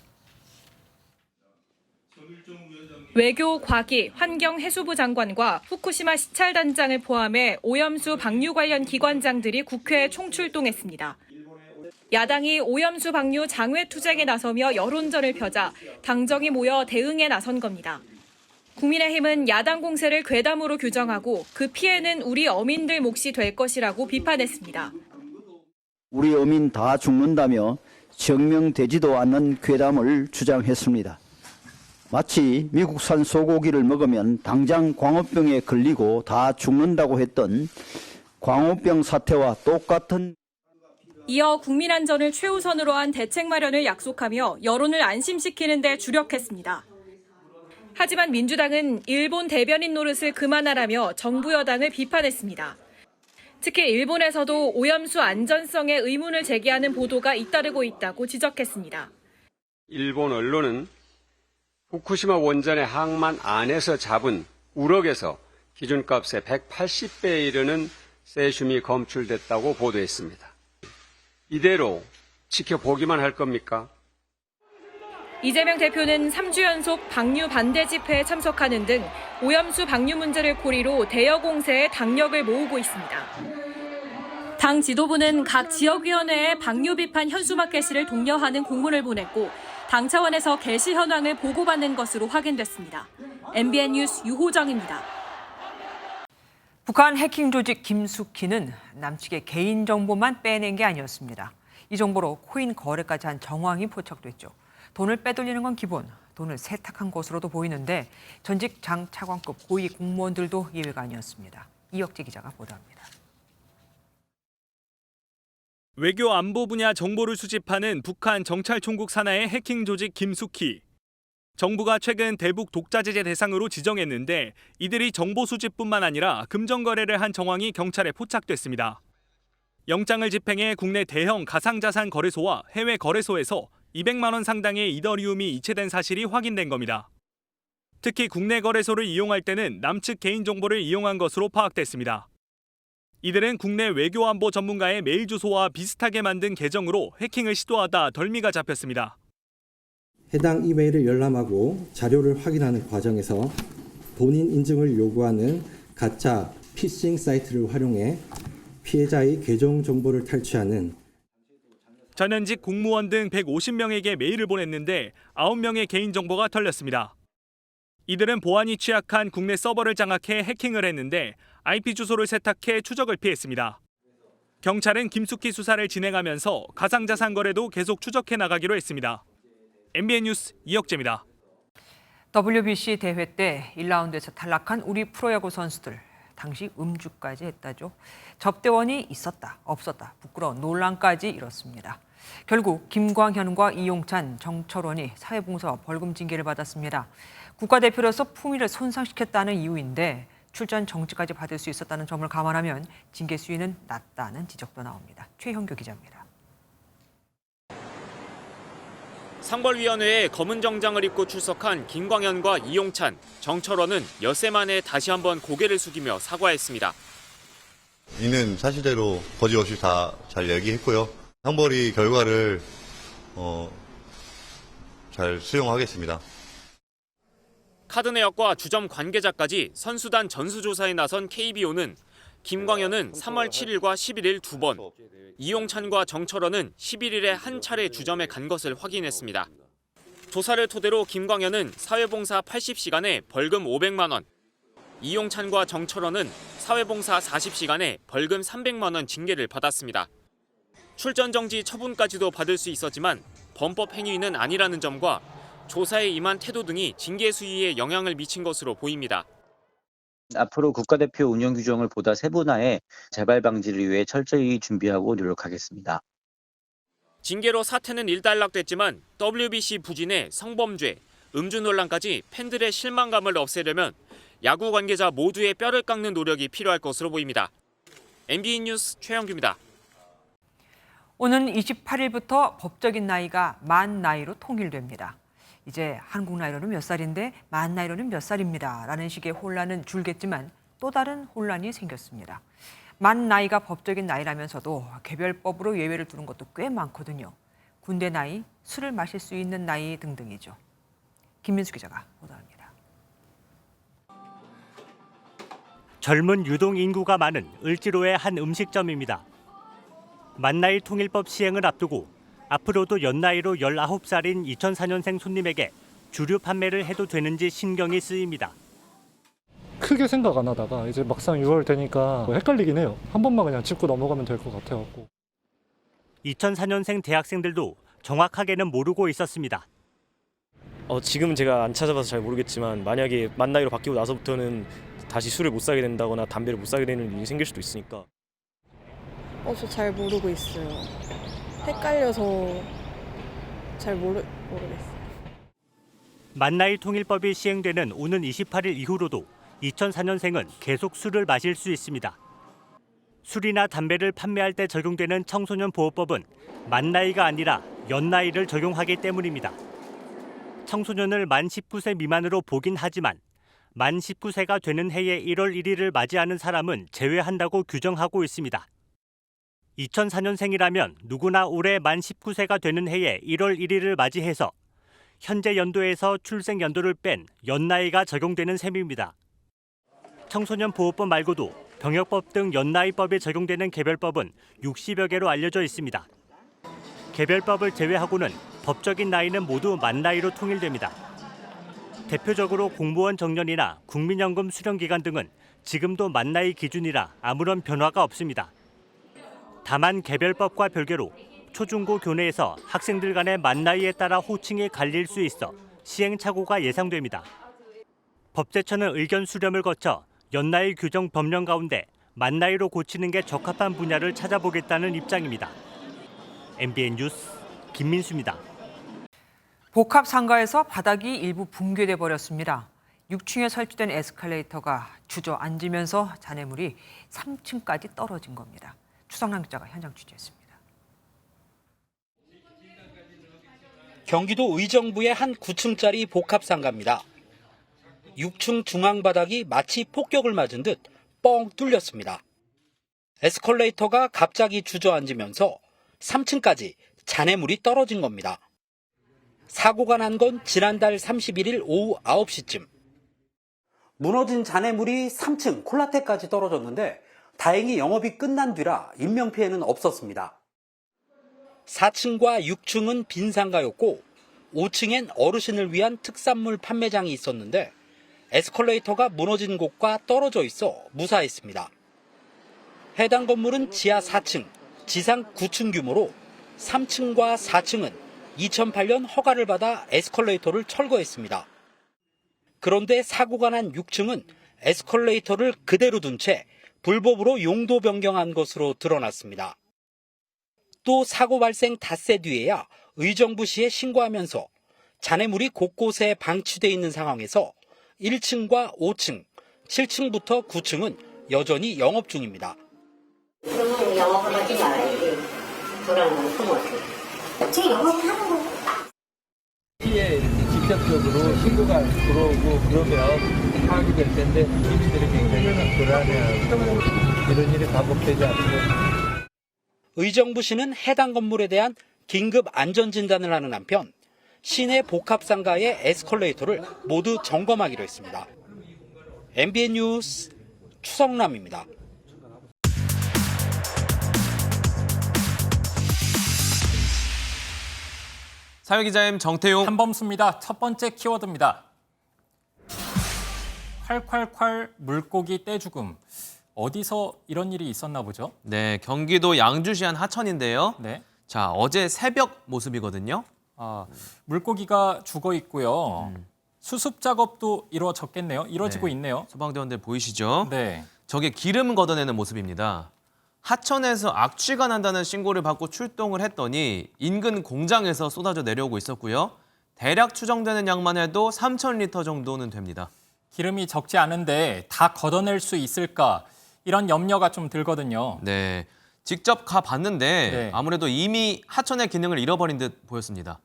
외교, 과기, 환경, 해수부 장관과 후쿠시마 시찰단장을 포함해 오염수 방류 관련 기관장들이 국회에 총출동했습니다. 야당이 오염수 방류 장외 투쟁에 나서며 여론전을 펴자 당정이 모여 대응에 나선 겁니다. 국민의힘은 야당 공세를 괴담으로 규정하고 그 피해는 우리 어민들 몫이 될 것이라고 비판했습니다. 우리 어민 다 죽는다며 증명되지도 않는 괴담을 주장했습니다. 마치 미국산 소고기를 먹으면 당장 광우병에 걸리고 다 죽는다고 했던 광우병 사태와 똑같은. 이어 국민안전을 최우선으로 한 대책 마련을 약속하며 여론을 안심시키는 데 주력했습니다. 하지만 민주당은 일본 대변인 노릇을 그만하라며 정부 여당을 비판했습니다. 특히 일본에서도 오염수 안전성에 의문을 제기하는 보도가 잇따르고 있다고 지적했습니다. 일본 언론은 후쿠시마 원전의 항만 안에서 잡은 우럭에서 기준값의 180배에 이르는 세슘이 검출됐다고 보도했습니다. 이대로 지켜보기만 할 겁니까? 이재명 대표는 3주 연속 방류 반대 집회에 참석하는 등 오염수 방류 문제를 고리로 대여 공세에 당력을 모으고 있습니다. 당 지도부는 각 지역위원회에 방류 비판 현수막 게시를 독려하는 공문을 보냈고 당 차원에서 게시 현황을 보고받는 것으로 확인됐습니다. MBN 뉴스 유호정입니다. 북한 해킹 조직 김숙희는 남측의 개인정보만 빼낸 게 아니었습니다. 이 정보로 코인 거래까지 한 정황이 포착됐죠. 돈을 빼돌리는 건 기본, 돈을 세탁한 것으로도 보이는데 전직 장차관급 고위 공무원들도 예외가 아니었습니다. 이혁재 기자가 보도합니다. 외교 안보 분야 정보를 수집하는 북한 정찰총국 산하의 해킹 조직 김숙희. 정부가 최근 대북 독자 제재 대상으로 지정했는데 이들이 정보 수집뿐만 아니라 금전 거래를 한 정황이 경찰에 포착됐습니다. 영장을 집행해 국내 대형 가상자산 거래소와 해외 거래소에서 200만 원 상당의 이더리움이 이체된 사실이 확인된 겁니다. 특히 국내 거래소를 이용할 때는 남측 개인정보를 이용한 것으로 파악됐습니다. 이들은 국내 외교안보 전문가의 메일 주소와 비슷하게 만든 계정으로 해킹을 시도하다 덜미가 잡혔습니다. 해당 이메일을 열람하고 자료를 확인하는 과정에서 본인 인증을 요구하는 가짜 피싱 사이트를 활용해 피해자의 계정 정보를 탈취하는 전현직 공무원 등 150명에게 메일을 보냈는데 9명의 개인정보가 털렸습니다. 이들은 보안이 취약한 국내 서버를 장악해 해킹을 했는데 IP 주소를 세탁해 추적을 피했습니다. 경찰은 김숙희 수사를 진행하면서 가상자산 거래도 계속 추적해 나가기로 했습니다. MBN 뉴스 이혁재입니다. WBC 대회 때 1라운드에서 탈락한 우리 프로야구 선수들. 당시 음주까지 했다죠. 접대원이 있었다, 없었다, 부끄러운 논란까지 일었습니다. 결국 김광현과 이용찬, 정철원이 사회봉사와 벌금 징계를 받았습니다. 국가대표로서 품위를 손상시켰다는 이유인데 출전 정지까지 받을 수 있었다는 점을 감안하면 징계 수위는 낮다는 지적도 나옵니다. 최형규 기자입니다. 상벌위원회에 검은 정장을 입고 출석한 김광현과 이용찬, 정철원은 엿새 만에 다시 한번 고개를 숙이며 사과했습니다. 있는 사실대로 거짓없이 다 잘 얘기했고요. 상벌위 결과를 잘 수용하겠습니다. 카드 내역과 주점 관계자까지 선수단 전수조사에 나선 KBO는 김광현은 3월 7일과 11일 2번, 이용찬과 정철원은 11일에 한 차례 주점에 간 것을 확인했습니다. 조사를 토대로 김광현은 사회봉사 80시간에 벌금 500만 원, 이용찬과 정철원은 사회봉사 40시간에 벌금 300만 원 징계를 받았습니다. 출전 정지 처분까지도 받을 수 있었지만 범법 행위는 아니라는 점과 조사에 임한 태도 등이 징계 수위에 영향을 미친 것으로 보입니다. 앞으로 국가대표 운영 규정을 보다 세분화해 재발 방지를 위해 철저히 준비하고 노력하겠습니다. 징계로 사태는 일단락됐지만 WBC 부진에 성범죄, 음주 논란까지 팬들의 실망감을 없애려면 야구 관계자 모두의 뼈를 깎는 노력이 필요할 것으로 보입니다. MBN 뉴스 최영규입니다. 오는 28일부터 법적인 나이가 만 나이로 통일됩니다. 이제 한국 나이로는 몇 살인데 만 나이로는 몇 살입니다. 라는 식의 혼란은 줄겠지만 또 다른 혼란이 생겼습니다. 만 나이가 법적인 나이라면서도 개별법으로 예외를 두는 것도 꽤 많거든요. 군대 나이, 술을 마실 수 있는 나이 등등이죠. 김민수 기자가 보도합니다. 젊은 유동 인구가 많은 을지로의 한 음식점입니다. 만나이 통일법 시행을 앞두고 앞으로도 연나이로 19살인 2004년생 손님에게 주류 판매를 해도 되는지 신경이 쓰입니다. 크게 생각 안 하다가 이제 막상 6월 되니까 헷갈리긴 해요. 한 번만 그냥 짚고 넘어가면 될 것 같아갖고. 2004년생 대학생들도 정확하게는 모르고 있었습니다. 지금은 제가 안 찾아봐서 잘 모르겠지만 만약에 만 나이로 바뀌고 나서부터는 다시 술을 못 사게 된다거나 담배를 못 사게 되는 일이 생길 수도 있으니까. 저 잘 모르고 있어요. 헷갈려서 잘 모르겠어요. 만나이 통일법이 시행되는 오는 28일 이후로도 2004년생은 계속 술을 마실 수 있습니다. 술이나 담배를 판매할 때 적용되는 청소년 보호법은 만나이가 아니라 연나이를 적용하기 때문입니다. 청소년을 만 19세 미만으로 보긴 하지만 만 19세가 되는 해의 1월 1일을 맞이하는 사람은 제외한다고 규정하고 있습니다. 2004년생이라면 누구나 올해 만 19세가 되는 해의 1월 1일을 맞이해서 현재 연도에서 출생 연도를 뺀 연나이가 적용되는 셈입니다. 청소년 보호법 말고도 병역법 등 연나이법에 적용되는 개별법은 60여 개로 알려져 있습니다. 개별법을 제외하고는 법적인 나이는 모두 만 나이로 통일됩니다. 대표적으로 공무원 정년이나 국민연금 수령기간 등은 지금도 만 나이 기준이라 아무런 변화가 없습니다. 다만 개별법과 별개로 초중고 교내에서 학생들 간의 만 나이에 따라 호칭이 갈릴 수 있어 시행착오가 예상됩니다. 법제처는 의견 수렴을 거쳐 연나이 규정 법령 가운데 만 나이로 고치는 게 적합한 분야를 찾아보겠다는 입장입니다. MBN 뉴스 김민수입니다. 복합 상가에서 바닥이 일부 붕괴돼 버렸습니다. 6층에 설치된 에스컬레이터가 주저앉으면서 잔해물이 3층까지 떨어진 겁니다. 추성남 기자가 현장 취재했습니다. 경기도 의정부의 한 9층짜리 복합 상가입니다. 6층 중앙 바닥이 마치 폭격을 맞은 듯 뻥 뚫렸습니다. 에스컬레이터가 갑자기 주저앉으면서 3층까지 잔해물이 떨어진 겁니다. 사고가 난 건 지난달 31일 오후 9시쯤. 무너진 잔해물이 3층 콜라테까지 떨어졌는데 다행히 영업이 끝난 뒤라 인명피해는 없었습니다. 4층과 6층은 빈 상가였고 5층엔 어르신을 위한 특산물 판매장이 있었는데 에스컬레이터가 무너진 곳과 떨어져 있어 무사했습니다. 해당 건물은 지하 4층, 지상 9층 규모로 3층과 4층은 2008년 허가를 받아 에스컬레이터를 철거했습니다. 그런데 사고가 난 6층은 에스컬레이터를 그대로 둔 채 불법으로 용도 변경한 것으로 드러났습니다. 또 사고 발생 닷새 뒤에야 의정부시에 신고하면서 잔해물이 곳곳에 방치돼 있는 상황에서 1층과 5층, 7층부터 9층은 여전히 영업 중입니다. 그러면 영업을 하지 말아야지. 돌아오는 건 어떻게? 지금 영업을 하는 거예요. 피해 직접적으로 신고가 들어오고 그러면 파악이 될 텐데 주민들이 굉장히 불안해하고 이런 일이 반복되지 않도록. 의정부시는 해당 건물에 대한 긴급 안전진단을 하는 한편 시내 복합상가의 에스컬레이터를 모두 점검하기로 했습니다. MBN 뉴스 추성남입니다. 사회기자임 정태용. 한범수입니다. 첫 번째 키워드입니다. 콸콸콸 물고기 떼죽음. 어디서 이런 일이 있었나 보죠? 네, 경기도 양주시 한 하천인데요. 네. 자, 어제 새벽 모습이거든요. 물고기가 죽어 있고요. 수습 작업도 이루어지고 네. 있네요. 소방대원들 보이시죠? 네. 저게 기름 걷어내는 모습입니다. 하천에서 악취가 난다는 신고를 받고 출동을 했더니 인근 공장에서 쏟아져 내려오고 있었고요. 대략 추정되는 양만 해도 3,000리터 정도는 됩니다. 기름이 적지 않은데 다 걷어낼 수 있을까? 이런 염려가 좀 들거든요. 네, 직접 가봤는데 네. 아무래도 이미 하천의 기능을 잃어버린 듯 보였습니다.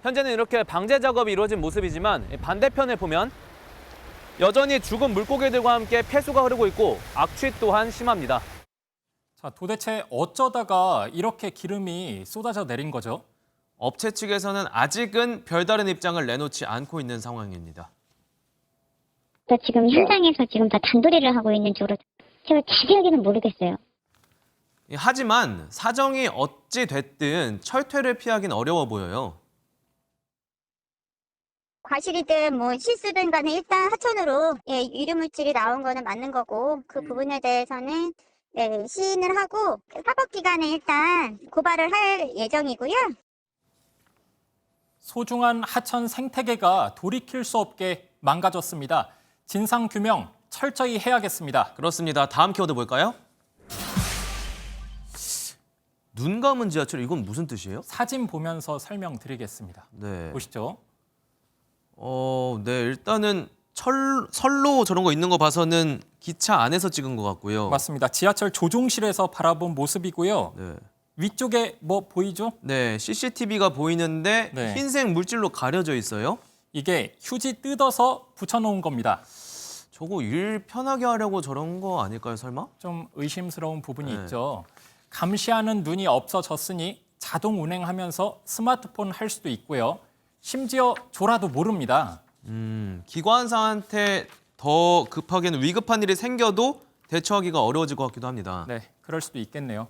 현재는 이렇게 방제 작업이 이루어진 모습이지만 반대편에 보면 여전히 죽은 물고기들과 함께 폐수가 흐르고 있고 악취 또한 심합니다. 자, 도대체 어쩌다가 이렇게 기름이 쏟아져 내린 거죠? 업체 측에서는 아직은 별다른 입장을 내놓지 않고 있는 상황입니다. 지금 현장에서 지금 다 단도리를 하고 있는 쪽으로 제가 자세하게는 모르겠어요. 하지만 사정이 어찌 됐든 철퇴를 피하긴 어려워 보여요. 과실이든 뭐 실수든 간에 일단 하천으로 유류물질이 나온 거는 맞는 거고 그 부분에 대해서는 시인을 하고 사법기관에 일단 고발을 할 예정이고요. 소중한 하천 생태계가 돌이킬 수 없게 망가졌습니다. 진상규명 철저히 해야겠습니다. 그렇습니다. 다음 키워드 볼까요? 눈 감은 지하철, 이건 무슨 뜻이에요? 사진 보면서 설명드리겠습니다. 네. 보시죠. 네, 일단은 선로 저런 거 있는 거 봐서는 기차 안에서 찍은 것 같고요. 맞습니다. 지하철 조종실에서 바라본 모습이고요. 네. 위쪽에 뭐 보이죠? 네, CCTV가 보이는데 네. 흰색 물질로 가려져 있어요. 이게 휴지 뜯어서 붙여놓은 겁니다. 저거 일 편하게 하려고 저런 거 아닐까요, 설마? 좀 의심스러운 부분이 네. 있죠. 감시하는 눈이 없어졌으니 자동 운행하면서 스마트폰 할 수도 있고요. 심지어 졸아도 모릅니다. 기관사한테 더 급하게는 위급한 일이 생겨도 대처하기가 어려워질 것 같기도 합니다. 네, 그럴 수도 있겠네요.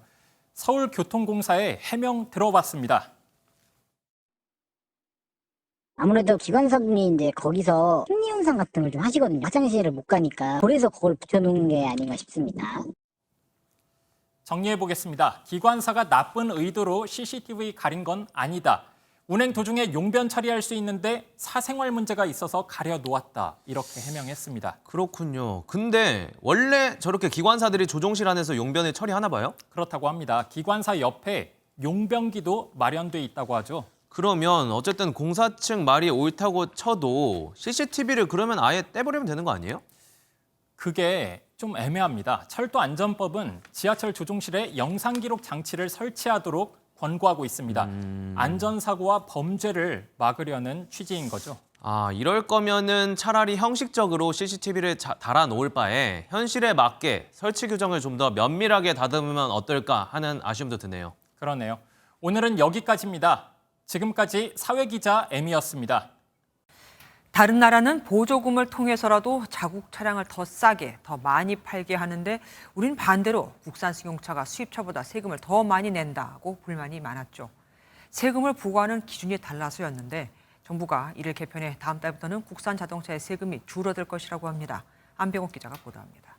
서울교통공사에 해명 들어봤습니다. 아무래도 기관사분이 이제 거기서 심리 영상 같은 걸 좀 하시거든요. 화장실을 못 가니까. 그래서 그걸 붙여놓은 게 아닌가 싶습니다. 정리해 보겠습니다. 기관사가 나쁜 의도로 CCTV 가린 건 아니다. 운행 도중에 용변 처리할 수 있는데 사생활 문제가 있어서 가려 놓았다. 이렇게 해명했습니다. 그렇군요. 근데 원래 저렇게 기관사들이 조종실 안에서 용변을 처리하나 봐요? 그렇다고 합니다. 기관사 옆에 용변기도 마련돼 있다고 하죠. 그러면 어쨌든 공사 측 말이 옳다고 쳐도 CCTV를 그러면 아예 떼버리면 되는 거 아니에요? 그게 좀 애매합니다. 철도안전법은 지하철 조종실에 영상기록 장치를 설치하도록 권고하고 있습니다. 안전사고와 범죄를 막으려는 취지인 거죠. 아, 이럴 거면은 차라리 형식적으로 CCTV를 달아놓을 바에 현실에 맞게 설치 규정을 좀 더 면밀하게 다듬으면 어떨까 하는 아쉬움도 드네요. 그러네요. 오늘은 여기까지입니다. 지금까지 사회기자 M이었습니다. 다른 나라는 보조금을 통해서라도 자국 차량을 더 싸게, 더 많이 팔게 하는데 우린 반대로 국산 승용차가 수입차보다 세금을 더 많이 낸다고 불만이 많았죠. 세금을 부과하는 기준이 달라서였는데 정부가 이를 개편해 다음 달부터는 국산 자동차의 세금이 줄어들 것이라고 합니다. 안병옥 기자가 보도합니다.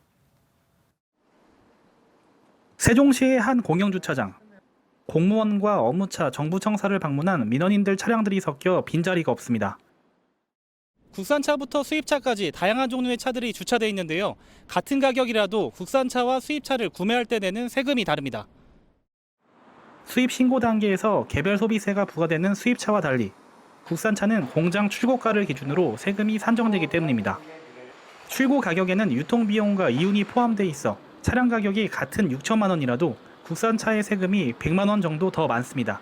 세종시의 한 공영주차장. 공무원과 업무차, 정부청사를 방문한 민원인들 차량들이 섞여 빈자리가 없습니다. 국산차부터 수입차까지 다양한 종류의 차들이 주차돼 있는데요. 같은 가격이라도 국산차와 수입차를 구매할 때 내는 세금이 다릅니다. 수입 신고 단계에서 개별 소비세가 부과되는 수입차와 달리 국산차는 공장 출고가를 기준으로 세금이 산정되기 때문입니다. 출고 가격에는 유통비용과 이윤이 포함돼 있어 차량 가격이 같은 6천만 원이라도 국산차의 세금이 100만 원 정도 더 많습니다.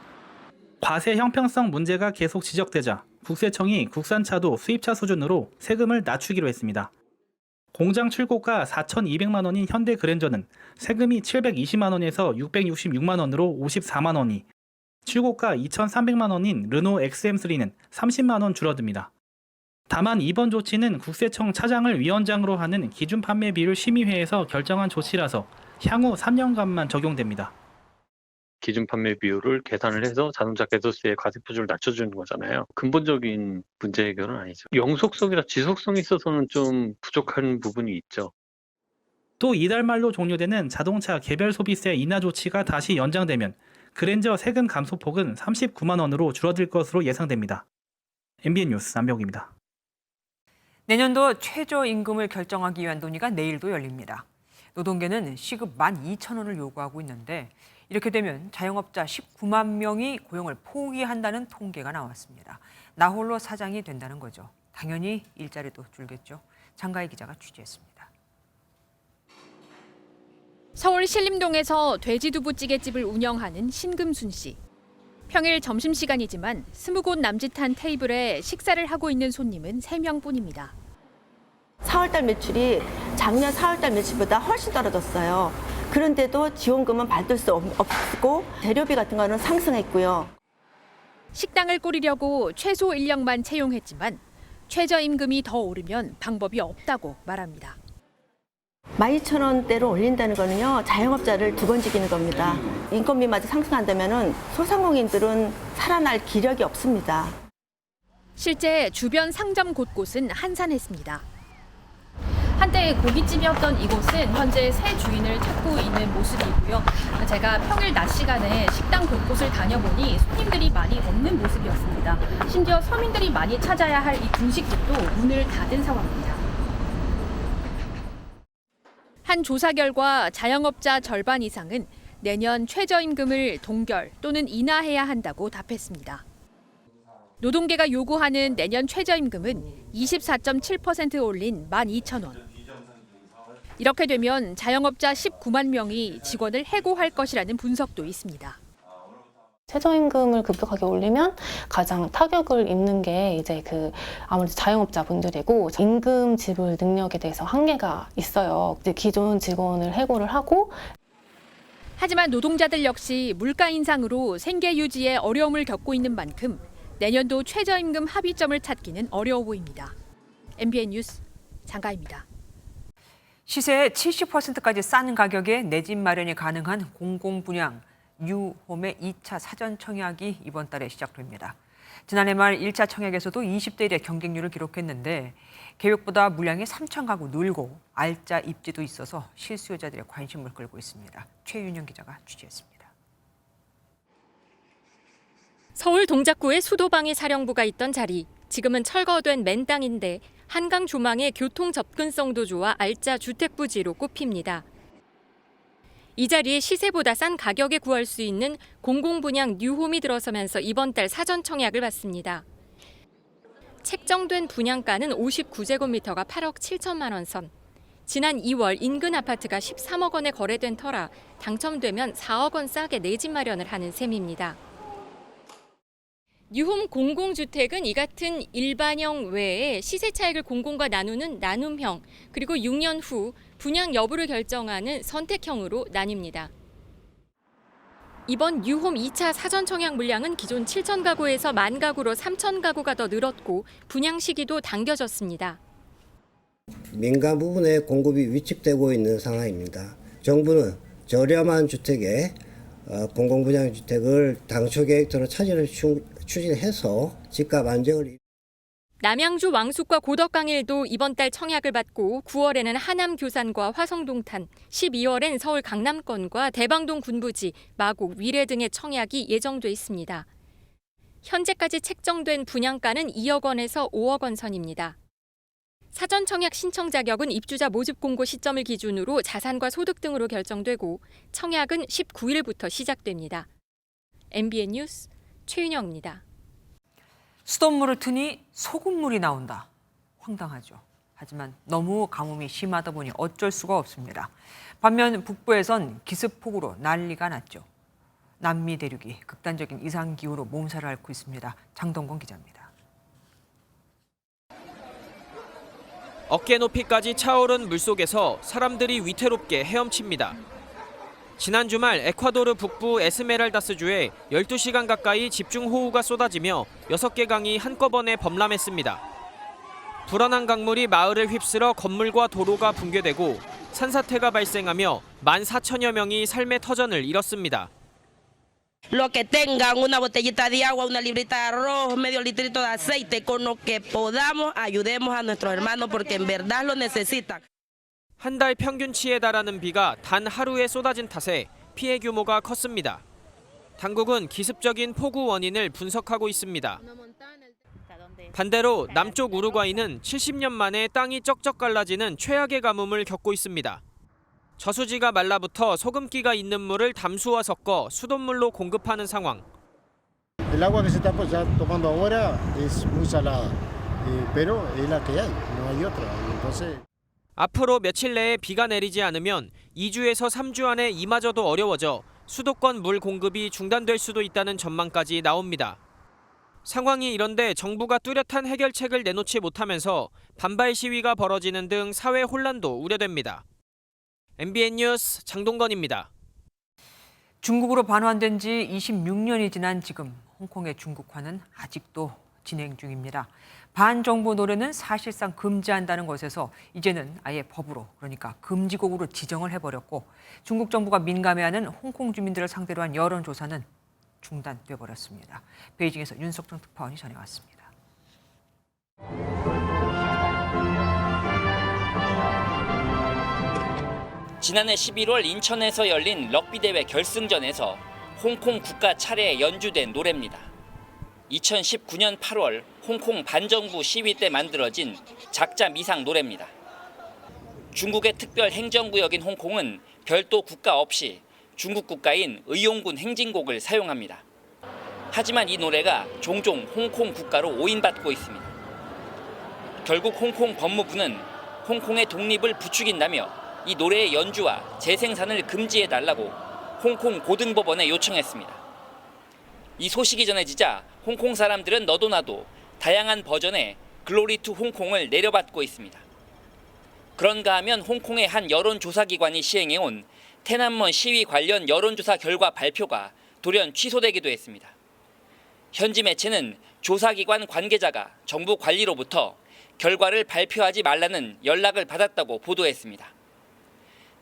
과세 형평성 문제가 계속 지적되자 국세청이 국산차도 수입차 수준으로 세금을 낮추기로 했습니다. 공장 출고가 4,200만 원인 현대 그랜저는 세금이 720만 원에서 666만 원으로 54만 원이, 출고가 2,300만 원인 르노 XM3는 30만 원 줄어듭니다. 다만 이번 조치는 국세청 차장을 위원장으로 하는 기준 판매 비율 심의회에서 결정한 조치라서 향후 3년간만 적용됩니다. 기준 판매 비율을 계산을 해서 자동차 개소세의 과세 표준을 낮춰주는 거잖아요. 근본적인 문제 해결은 아니죠. 영속성이나 지속성에 있어서는 좀 부족한 부분이 있죠. 또 이달 말로 종료되는 자동차 개별 소비세 인하 조치가 다시 연장되면 그랜저 세금 감소폭은 39만 원으로 줄어들 것으로 예상됩니다. MBN 뉴스 안병욱입니다. 내년도 최저임금을 결정하기 위한 논의가 내일도 열립니다. 노동계는 시급 12,000원을 요구하고 있는데 이렇게 되면 자영업자 19만 명이 고용을 포기한다는 통계가 나왔습니다. 나홀로 사장이 된다는 거죠. 당연히 일자리도 줄겠죠. 장가희 기자가 취재했습니다. 서울 신림동에서 돼지두부찌개집을 운영하는 신금순 씨. 평일 점심시간이지만 20곳 남짓한 테이블에 식사를 하고 있는 손님은 3명뿐입니다. 4월달 매출이 작년 4월달 매출보다 훨씬 떨어졌어요. 그런데도 지원금은 받을 수 없고 재료비 같은 거는 상승했고요. 식당을 꾸리려고 최소 인력만 채용했지만 최저임금이 더 오르면 방법이 없다고 말합니다. 12,000원대로 올린다는 거는요, 자영업자를 두 번 죽이는 겁니다. 인건비마저 상승한다면 소상공인들은 살아날 기력이 없습니다. 실제 주변 상점 곳곳은 한산했습니다. 한때 고깃집이었던 이곳은 현재 새 주인을 찾고 있는 모습이고요. 제가 평일 낮 시간에 식당 곳곳을 다녀보니 손님들이 많이 없는 모습이었습니다. 심지어 서민들이 많이 찾아야 할 이 분식집도 문을 닫은 상황입니다. 한 조사 결과 자영업자 절반 이상은 내년 최저임금을 동결 또는 인하해야 한다고 답했습니다. 노동계가 요구하는 내년 최저임금은 24.7% 올린 12,000원. 이렇게 되면 자영업자 19만 명이 직원을 해고할 것이라는 분석도 있습니다. 최저임금을 급격하게 올리면 가장 타격을 입는 게 이제 아무래도 자영업자분들이고 임금 지불 능력에 대해서 한계가 있어요. 이제 기존 직원을 해고를 하고 하지만 노동자들 역시 물가 인상으로 생계 유지에 어려움을 겪고 있는 만큼 내년도 최저임금 합의점을 찾기는 어려워 보입니다. MBN 뉴스 장가입니다. 시세의 70%까지 싼 가격에 내 집 마련이 가능한 공공분양 뉴홈의 2차 사전 청약이 이번 달에 시작됩니다. 지난해 말 1차 청약에서도 20대 1의 경쟁률을 기록했는데 계획보다 물량이 3천 가구 늘고 알짜 입지도 있어서 실수요자들의 관심을 끌고 있습니다. 최윤영 기자가 취재했습니다. 서울 동작구에 수도방위 사령부가 있던 자리, 지금은 철거된 맨 땅인데 한강 조망에 교통 접근성도 좋아 알짜 주택 부지로 꼽힙니다. 이 자리에 시세보다 싼 가격에 구할 수 있는 공공분양 뉴홈이 들어서면서 이번 달 사전 청약을 받습니다. 책정된 분양가는 59제곱미터가 8억 7천만 원 선. 지난 2월 인근 아파트가 13억 원에 거래된 터라 당첨되면 4억 원 싸게 내 집 마련을 하는 셈입니다. 뉴홈 공공주택은 이 같은 일반형 외에 시세 차익을 공공과 나누는 나눔형, 그리고 6년 후 분양 여부를 결정하는 선택형으로 나뉩니다. 이번 뉴홈 2차 사전 청약 물량은 기존 7천 가구에서 1만 가구로 3천 가구가 더 늘었고 분양 시기도 당겨졌습니다. 민간 부분에 공급이 위축되고 있는 상황입니다. 정부는 저렴한 주택에 공공분양주택을 당초 계획대로 차질을 추진해서 집값 안정을. 남양주 왕숙과 고덕강일도 이번 달 청약을 받고 9월에는 하남 교산과 화성동탄, 12월엔 서울 강남권과 대방동 군부지, 마곡, 위례 등의 청약이 예정돼 있습니다. 현재까지 책정된 분양가는 2억 원에서 5억 원 선입니다. 사전 청약 신청 자격은 입주자 모집 공고 시점을 기준으로 자산과 소득 등으로 결정되고 청약은 19일부터 시작됩니다. MBN 뉴스 최윤영입니다. 수돗물을 트니 소금물이 나온다. 황당하죠. 하지만 너무 가뭄이 심하다 보니 어쩔 수가 없습니다. 반면 북부에선 기습폭우로 난리가 났죠. 남미 대륙이 극단적인 이상기후로 몸살을 앓고 있습니다. 장동건 기자입니다. 어깨 높이까지 차오른 물속에서 사람들이 위태롭게 헤엄칩니다. 지난 주말 에콰도르 북부 에스메랄다스주에 12시간 가까이 집중호우가 쏟아지며 6개 강이 한꺼번에 범람했습니다. 불어난 강물이 마을을 휩쓸어 건물과 도로가 붕괴되고 산사태가 발생하며 14,000여 명이 삶의 터전을 잃었습니다. Lo que tengan una botellita de agua, una librita de arroz, medio litrito de aceite, con lo que podamos ayudemos a nuestros hermanos porque en verdad lo necesitan. 한 달 평균치에 달하는 비가 단 하루에 쏟아진 탓에 피해 규모가 컸습니다. 당국은 기습적인 폭우 원인을 분석하고 있습니다. 반대로 남쪽 우루과이는 70년 만에 땅이 쩍쩍 갈라지는 최악의 가뭄을 겪고 있습니다. 저수지가 말라붙어 소금기가 있는 물을 담수와 섞어 수돗물로 공급하는 상황. El agua que se está tomando ahora es muy salada, pero es la que hay, no hay otra. Entonces. 앞으로 며칠 내에 비가 내리지 않으면 2주에서 3주 안에 이마저도 어려워져 수도권 물 공급이 중단될 수도 있다는 전망까지 나옵니다. 상황이 이런데 정부가 뚜렷한 해결책을 내놓지 못하면서 반발 시위가 벌어지는 등 사회 혼란도 우려됩니다. MBN 뉴스 장동건입니다. 중국으로 반환된 지 26년이 지난 지금 홍콩의 중국화는 아직도 진행 중입니다. 반정부 노래는 사실상 금지한다는 것에서 이제는 아예 법으로, 그러니까 금지곡으로 지정을 해버렸고 중국 정부가 민감해하는 홍콩 주민들을 상대로 한 여론조사는 중단돼 버렸습니다. 베이징에서 윤석정 특파원이 전해왔습니다. 지난해 11월 인천에서 열린 럭비 대회 결승전에서 홍콩 국가 차례에 연주된 노래입니다. 2019년 8월 홍콩 반정부 시위 때 만들어진 작자 미상 노래입니다. 중국의 특별 행정구역인 홍콩은 별도 국가 없이 중국 국가인 의용군 행진곡을 사용합니다. 하지만 이 노래가 종종 홍콩 국가로 오인받고 있습니다. 결국 홍콩 법무부는 홍콩의 독립을 부추긴다며 이 노래의 연주와 재생산을 금지해달라고 홍콩 고등법원에 요청했습니다. 이 소식이 전해지자 홍콩 사람들은 너도 나도 다양한 버전의 글로리 투 홍콩을 내려받고 있습니다. 그런가 하면 홍콩의 한 여론조사기관이 시행해온天安문 시위 관련 여론조사 결과 발표가 돌연 취소되기도 했습니다. 현지 매체는 조사기관 관계자가 정부 관리로부터 결과를 발표하지 말라는 연락을 받았다고 보도했습니다.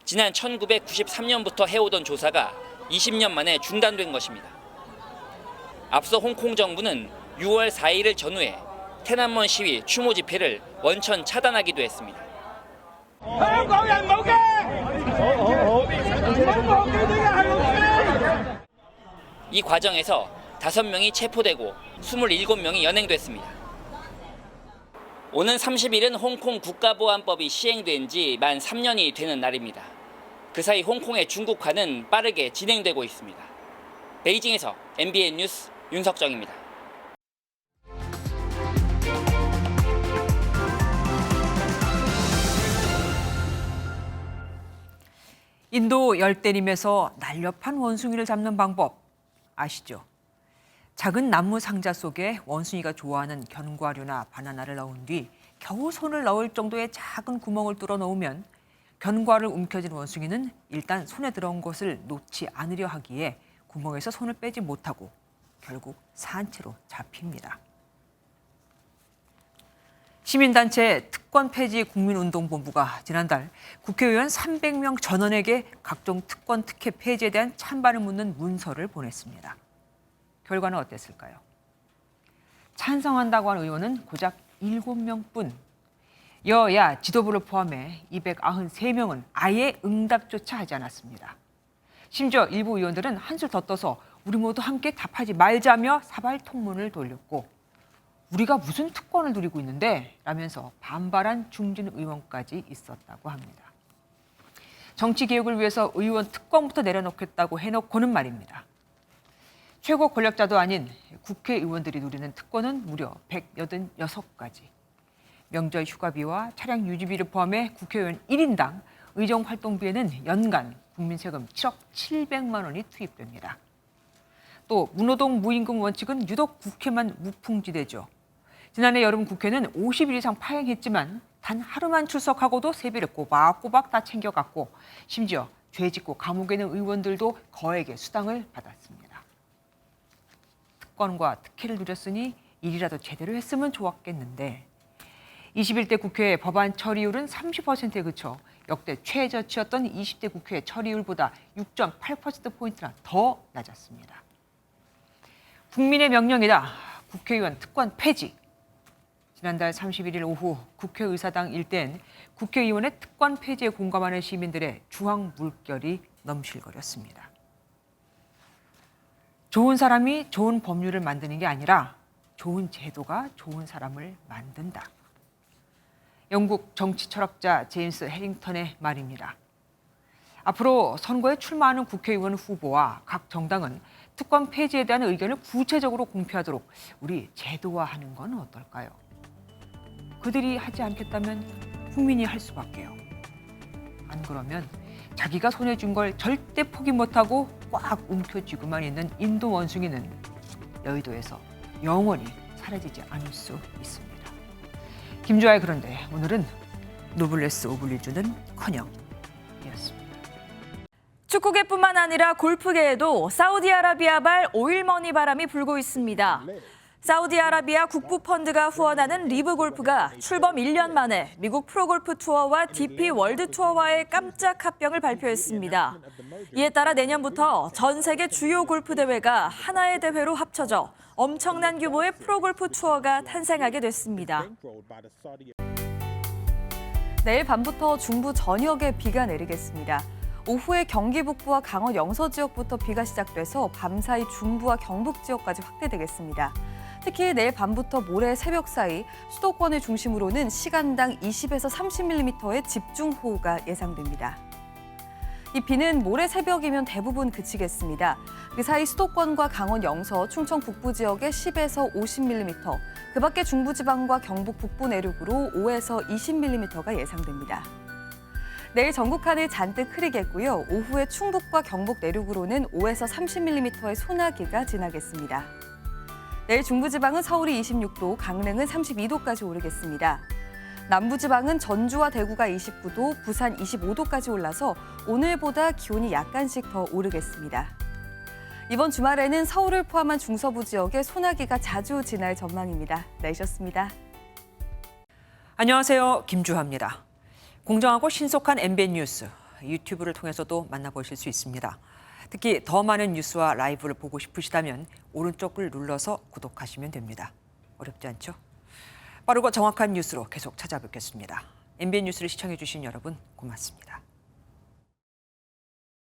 지난 1993년부터 해오던 조사가 20년 만에 중단된 것입니다. 앞서 홍콩 정부는 6월 4일을 전후해天安문 시위 추모 집회를 원천 차단하기도 했습니다. 이 과정에서 5명이 체포되고 27명이 연행됐습니다. 오는 30일은 홍콩 국가보안법이 시행된 지 만 3년이 되는 날입니다. 그 사이 홍콩의 중국화는 빠르게 진행되고 있습니다. 베이징에서 MBN 뉴스 윤석정입니다. 인도 열대림에서 날렵한 원숭이를 잡는 방법 아시죠? 작은 나무 상자 속에 원숭이가 좋아하는 견과류나 바나나를 넣은 뒤 겨우 손을 넣을 정도의 작은 구멍을 뚫어 넣으면 견과를 움켜쥔 원숭이는 일단 손에 들어온 것을 놓지 않으려 하기에 구멍에서 손을 빼지 못하고 결국 산채로 잡힙니다. 시민단체 특권 폐지 국민운동본부가 지난달 국회의원 300명 전원에게 각종 특권 특혜 폐지에 대한 찬반을 묻는 문서를 보냈습니다. 결과는 어땠을까요? 찬성한다고 한 의원은 고작 7명뿐. 여야 지도부를 포함해 293명은 아예 응답조차 하지 않았습니다. 심지어 일부 의원들은 한술 더 떠서 우리 모두 함께 답하지 말자며 사발 통문을 돌렸고 우리가 무슨 특권을 누리고 있는데? 라면서 반발한 중진 의원까지 있었다고 합니다. 정치개혁을 위해서 의원 특권부터 내려놓겠다고 해놓고는 말입니다. 최고 권력자도 아닌 국회의원들이 누리는 특권은 무려 186가지. 명절 휴가비와 차량 유지비를 포함해 국회의원 1인당 의정활동비에는 연간 국민 세금 7억 700만 원이 투입됩니다. 또 무노동 무임금 원칙은 유독 국회만 무풍지대죠. 지난해 여름 국회는 50일 이상 파행했지만 단 하루만 출석하고도 세비를 꼬박꼬박 다 챙겨갔고 심지어 죄 짓고 감옥에 있는 의원들도 거액의 수당을 받았습니다. 특권과 특혜를 누렸으니 일이라도 제대로 했으면 좋았겠는데 21대 국회의 법안 처리율은 30%에 그쳐 역대 최저치였던 20대 국회 처리율보다 6.8%포인트나 더 낮았습니다. 국민의 명령이다. 국회의원 특권 폐지. 지난달 31일 오후 국회의사당 일대엔 국회의원의 특권 폐지에 공감하는 시민들의 주황 물결이 넘실거렸습니다. 좋은 사람이 좋은 법률을 만드는 게 아니라 좋은 제도가 좋은 사람을 만든다. 영국 정치 철학자 제임스 해링턴의 말입니다. 앞으로 선거에 출마하는 국회의원 후보와 각 정당은 특권 폐지에 대한 의견을 구체적으로 공표하도록 우리 제도화하는 건 어떨까요? 그들이 하지 않겠다면 국민이 할 수밖에요. 안 그러면 자기가 손에 쥔 걸 절대 포기 못하고 꽉 움켜쥐고만 있는 인도 원숭이는 여의도에서 영원히 사라지지 않을 수 있습니다. 김주아의 그런데 오늘은 노블레스 오블리주는커녕 이었습니다. 축구계뿐만 아니라 골프계에도 사우디아라비아발 오일머니 바람이 불고 있습니다. 사우디아라비아 국부펀드가 후원하는 리브 골프가 출범 1년 만에 미국 프로골프 투어와 DP 월드 투어와의 깜짝 합병을 발표했습니다. 이에 따라 내년부터 전 세계 주요 골프 대회가 하나의 대회로 합쳐져 엄청난 규모의 프로골프 투어가 탄생하게 됐습니다. 내일 밤부터 중부 전역에 비가 내리겠습니다. 오후에 경기 북부와 강원 영서 지역부터 비가 시작돼서 밤사이 중부와 경북 지역까지 확대되겠습니다. 특히 내일 밤부터 모레 새벽 사이 수도권을 중심으로는 시간당 20에서 30mm의 집중호우가 예상됩니다. 이 비는 모레 새벽이면 대부분 그치겠습니다. 그 사이 수도권과 강원 영서, 충청 북부 지역에 10에서 50mm, 그 밖에 중부지방과 경북 북부 내륙으로 5에서 20mm가 예상됩니다. 내일 전국 하늘 잔뜩 흐리겠고요. 오후에 충북과 경북 내륙으로는 5에서 30mm의 소나기가 지나겠습니다. 내일 중부지방은 서울이 26도, 강릉은 32도까지 오르겠습니다. 남부지방은 전주와 대구가 29도, 부산 25도까지 올라서 오늘보다 기온이 약간씩 더 오르겠습니다. 이번 주말에는 서울을 포함한 중서부 지역에 소나기가 자주 지날 전망입니다. 날씨였습니다. 안녕하세요. 김주하입니다. 공정하고 신속한 MBN 뉴스, 유튜브를 통해서도 만나보실 수 있습니다. 특히 더 많은 뉴스와 라이브를 보고 싶으시다면 오른쪽을 눌러서 구독하시면 됩니다. 어렵지 않죠? 빠르고 정확한 뉴스로 계속 찾아뵙겠습니다. MBN 뉴스를 시청해 주신 여러분 고맙습니다.